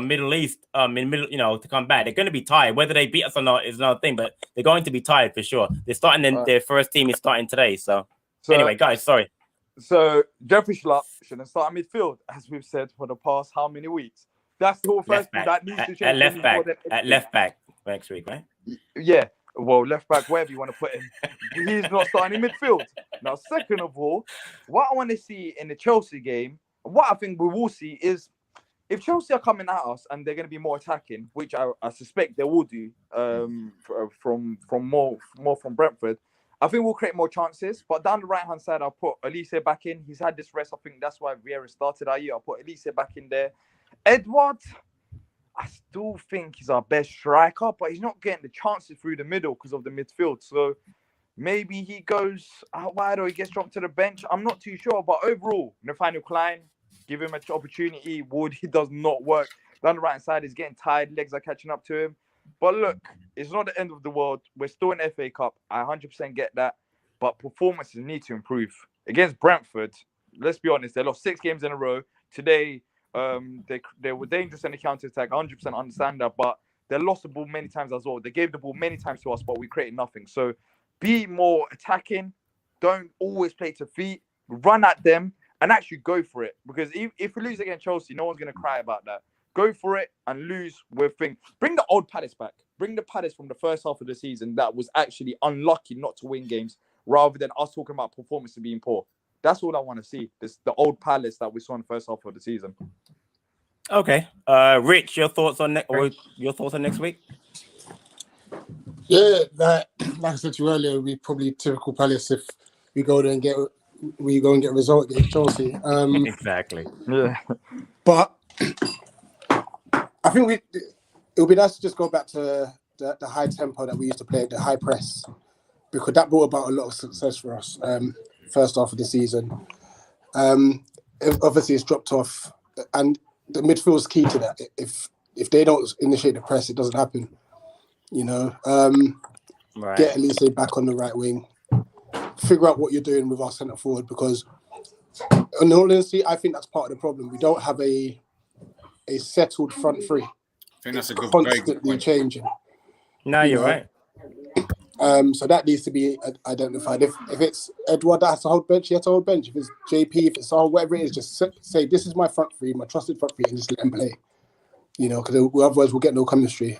Middle East to come back. They're going to be tired. Whether they beat us or not is another thing, but they're going to be tired for sure. They're starting. Their first team is starting today. So anyway, guys, sorry. So Jeffrey Schlupp shouldn't start in midfield, as we've said for the past how many weeks. That's the whole first thing that needs to change. At left back next week, right? Yeah. Well, left back, wherever you want to put him. He's not starting in midfield. Now, second of all, what I want to see in the Chelsea game, what I think we will see is if Chelsea are coming at us and they're going to be more attacking, which I suspect they will do from more from Brentford, I think we'll create more chances. But down the right-hand side, I'll put Elise back in. He's had this rest. I think that's why Vieira started Ayew. I'll put Elise back in there. Edward, I still think he's our best striker, but he's not getting the chances through the middle because of the midfield. So maybe he goes out wide or he gets dropped to the bench. I'm not too sure. But overall, Nathaniel Klein, give him an opportunity. Wood, he does not work. Down the right side, he's getting tired. Legs are catching up to him. But look, it's not the end of the world. We're still in FA Cup. I 100% get that. But performances need to improve. Against Brentford, let's be honest, they lost 6 games in a row. Today, they were dangerous in the counter-attack. 100% understand that. But they lost the ball many times as well. They gave the ball many times to us, but we created nothing. So be more attacking. Don't always play to feet. Run at them and actually go for it. Because if we lose against Chelsea, no one's going to cry about that. Go for it and lose with things. Bring the old Palace back. Bring the Palace from the first half of the season that was actually unlucky not to win games, rather than us talking about performance being poor. That's all I want to see. The old Palace that we saw in the first half of the season. Okay, Rich, your thoughts on next week? Yeah, like I said to you earlier, we probably typical Palace if we go there and get a result against Chelsea. Exactly. Yeah, but I think it would be nice to just go back to the high tempo that we used to play, the high press, because that brought about a lot of success for us. First half of the season, obviously it's dropped off, and the midfield is key to that. If they don't initiate the press, it doesn't happen. You know, Right. Get Elise back on the right wing. Figure out what you're doing with our centre forward, because, in all honesty, I think that's part of the problem. We don't have a settled front three. I think that's a good, constantly changing. No, you're right. So that needs to be identified. If it's Edward that has to hold bench, he has to hold bench. If it's JP, if it's Saul, whatever it is, just say this is my front three, my trusted front three, and just let him play. You know, because otherwise we'll get no chemistry.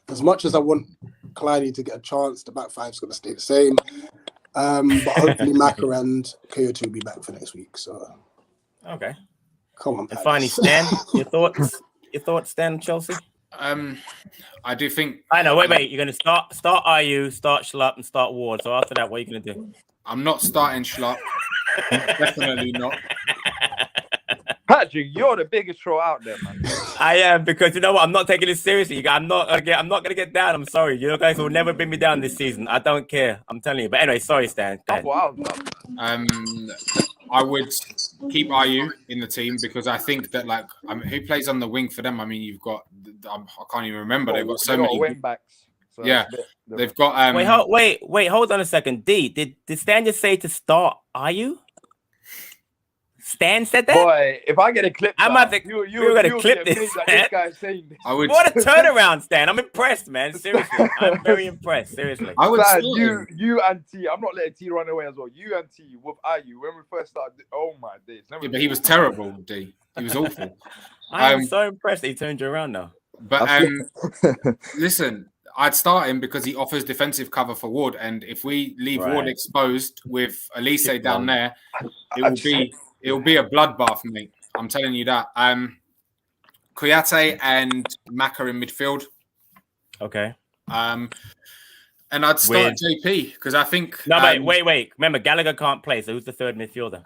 As much as I want Kleiny to get a chance, the back five's going to stay the same. But hopefully Maka and Kyoto will be back for next week. So okay, come on. And finally, Stan, your thoughts? Your thoughts, Stan, Chelsea? I do think. I know. Wait. You're going to start Ayew, start Schlupp, and start Ward. So after that, what are you going to do? I'm not starting Schlupp. Definitely not. Patrick, you're the biggest troll out there, man. I am, because you know what? I'm not taking this seriously. I'm not gonna get down. I'm sorry. You guys will never bring me down this season. I don't care. I'm telling you. But anyway, sorry, Stan. I would keep Ayew in the team, because I think that who plays on the wing for them? I mean, you've got I can't even remember. They've got so many wing backs. So yeah, they've got. Wait. Hold on a second. Did Stan just say to start Ayew? Stan said that? Boy, if I get a clip, I'm about to. You're gonna clip this. This guy's saying this. What a turnaround, Stan! I'm impressed, man. Seriously, I'm very impressed. Seriously, I would say you and T. I'm not letting T run away as well. You and T with Ayew when we first started. Oh my days! Yeah, but he was terrible, D. He was awful. I'm so impressed that he turned you around now. But listen, I'd start him because he offers defensive cover for Ward, and if we leave Ward exposed with Elise down there, it will be a bloodbath, mate. I'm telling you that. Kouyaté and Maka in midfield. Okay. And I'd start JP because I think. No, but wait. Remember, Gallagher can't play, so who's the third midfielder?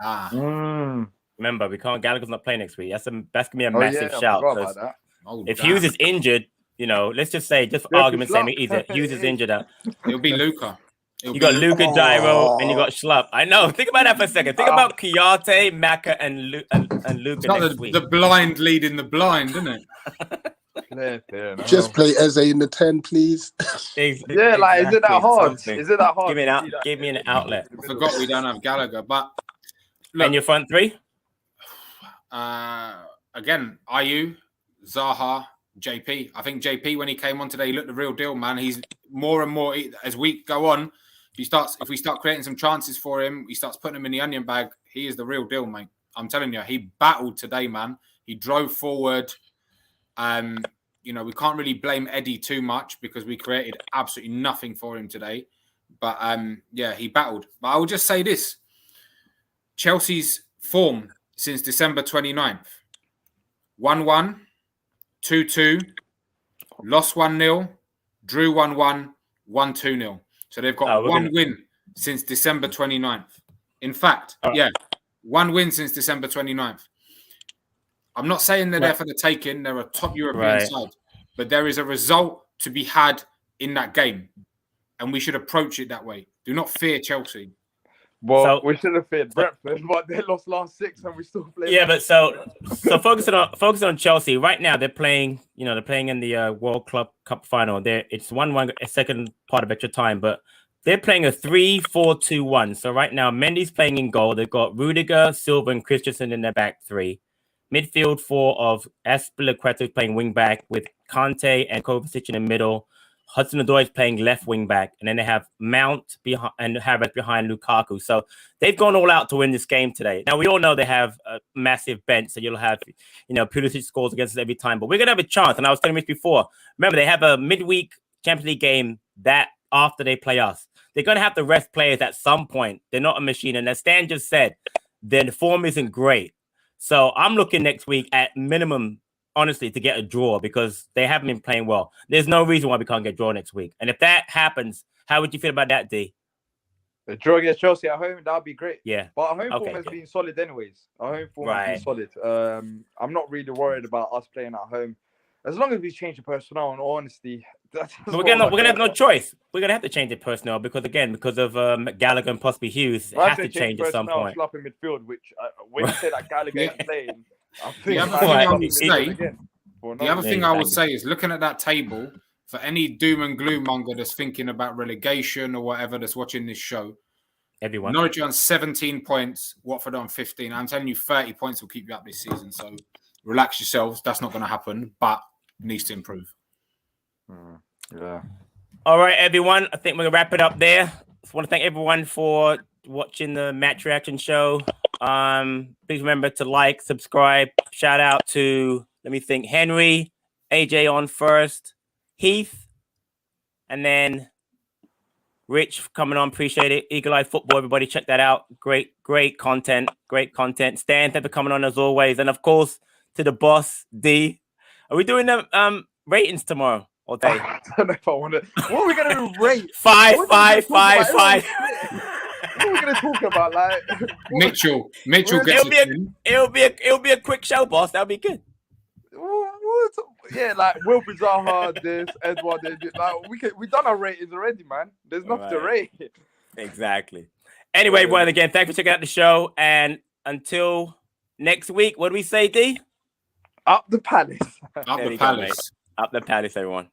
Remember, Gallagher's not playing next week. That's gonna be a massive shout. If Hughes is injured, you know, let's just say, just for argument's sake, either Hughes is injured. It'll be Luka. You got Luka, Gyro, and you got Schlupp. I know. Think about that for a second. Think about Kouyaté, Maka, and Luka next week. The blind leading the blind, isn't it? Just play Eze in the 10, please. Yeah, like, is it that hard? Is it that hard? Give me an outlet. I forgot we don't have Gallagher, but look, and your front three? Again, Ayew, Zaha, JP. I think JP, when he came on today, he looked the real deal, man. He's more and more as weeks go on. If we start creating some chances for him, he starts putting them in the onion bag. He is the real deal, mate. I'm telling you, he battled today, man. He drove forward. You know, we can't really blame Eddie too much because we created absolutely nothing for him today. But yeah, he battled. But I will just say this: Chelsea's form since December 29th: 1-1, 2-2, lost 1-0, drew 1-1, won 2-0. So they've got one win since December 29th. In fact, one win since December 29th. I'm not saying they're there for the taking. They're a top European side. But there is a result to be had in that game. And we should approach it that way. Do not fear Chelsea. Well, we should have feared Brentford, but they lost last 6 and we still play. Yeah, but so focusing on Chelsea right now, they're playing. They're playing in the World Cup final. It's 1-1, a second part of extra time, but they're playing a 3-4-2-1. So right now, Mendy's playing in goal. They've got Rudiger, Silva, and Christensen in their back three. Midfield 4 of Azpilicueta playing wing back with Kante and Kovacic in the middle. Hudson-Odoi is playing left wing back, and then they have Mount behind and Havertz behind Lukaku. So they've gone all out to win this game today. Now we all know they have a massive bench, so you'll have, Pulisic scores against us every time. But we're gonna have a chance. And I was telling you before. Remember, they have a midweek Champions League game that after they play us. They're gonna have to rest players at some point. They're not a machine, and as Stan just said, their form isn't great. So I'm looking next week at minimum, honestly, to get a draw because they haven't been playing well. There's no reason why we can't get a draw next week. And if that happens, how would you feel about that, D? A draw against Chelsea at home, that would be great. Yeah. But our home form has been solid anyways. Our home form has been solid. I'm not really worried about us playing at home. As long as we change the personnel, and honestly, we're gonna have no choice. We're gonna have to change the personnel because of Gallagher and possibly Hughes. It has to change at some point. Slap in midfield, which when you say that Gallagher is playing, I think the other thing I would say is looking at that table for any doom and gloom monger that's thinking about relegation or whatever that's watching this show. Everyone, Norwich on 17 points, Watford on 15. I'm telling you, 30 points will keep you up this season. So relax yourselves. That's not going to happen, but needs to improve. Yeah. All right, everyone. I think we're gonna wrap it up there. Just want to thank everyone for watching the match reaction show. Please remember to like, subscribe. Shout out to Henry, AJ on first, Heath, and then Rich coming on. Appreciate it. Eagle Eye Football, everybody, check that out. Great content. Stan, thanks for coming on as always, and of course to the boss D. Are we doing the ratings tomorrow all day? I don't know if I want to. What are we gonna do? Rate 5. What are we gonna talk about? Like Mitchell gets it'll be a quick show, boss. That'll be good. Yeah, like Will Zaha, this Edward, like we done our ratings already, man. There's nothing to rate. Exactly. Anyway, well, again, thanks for checking out the show, and until next week, what do we say, D? Up the palace. Up the palace. Up the palace, everyone.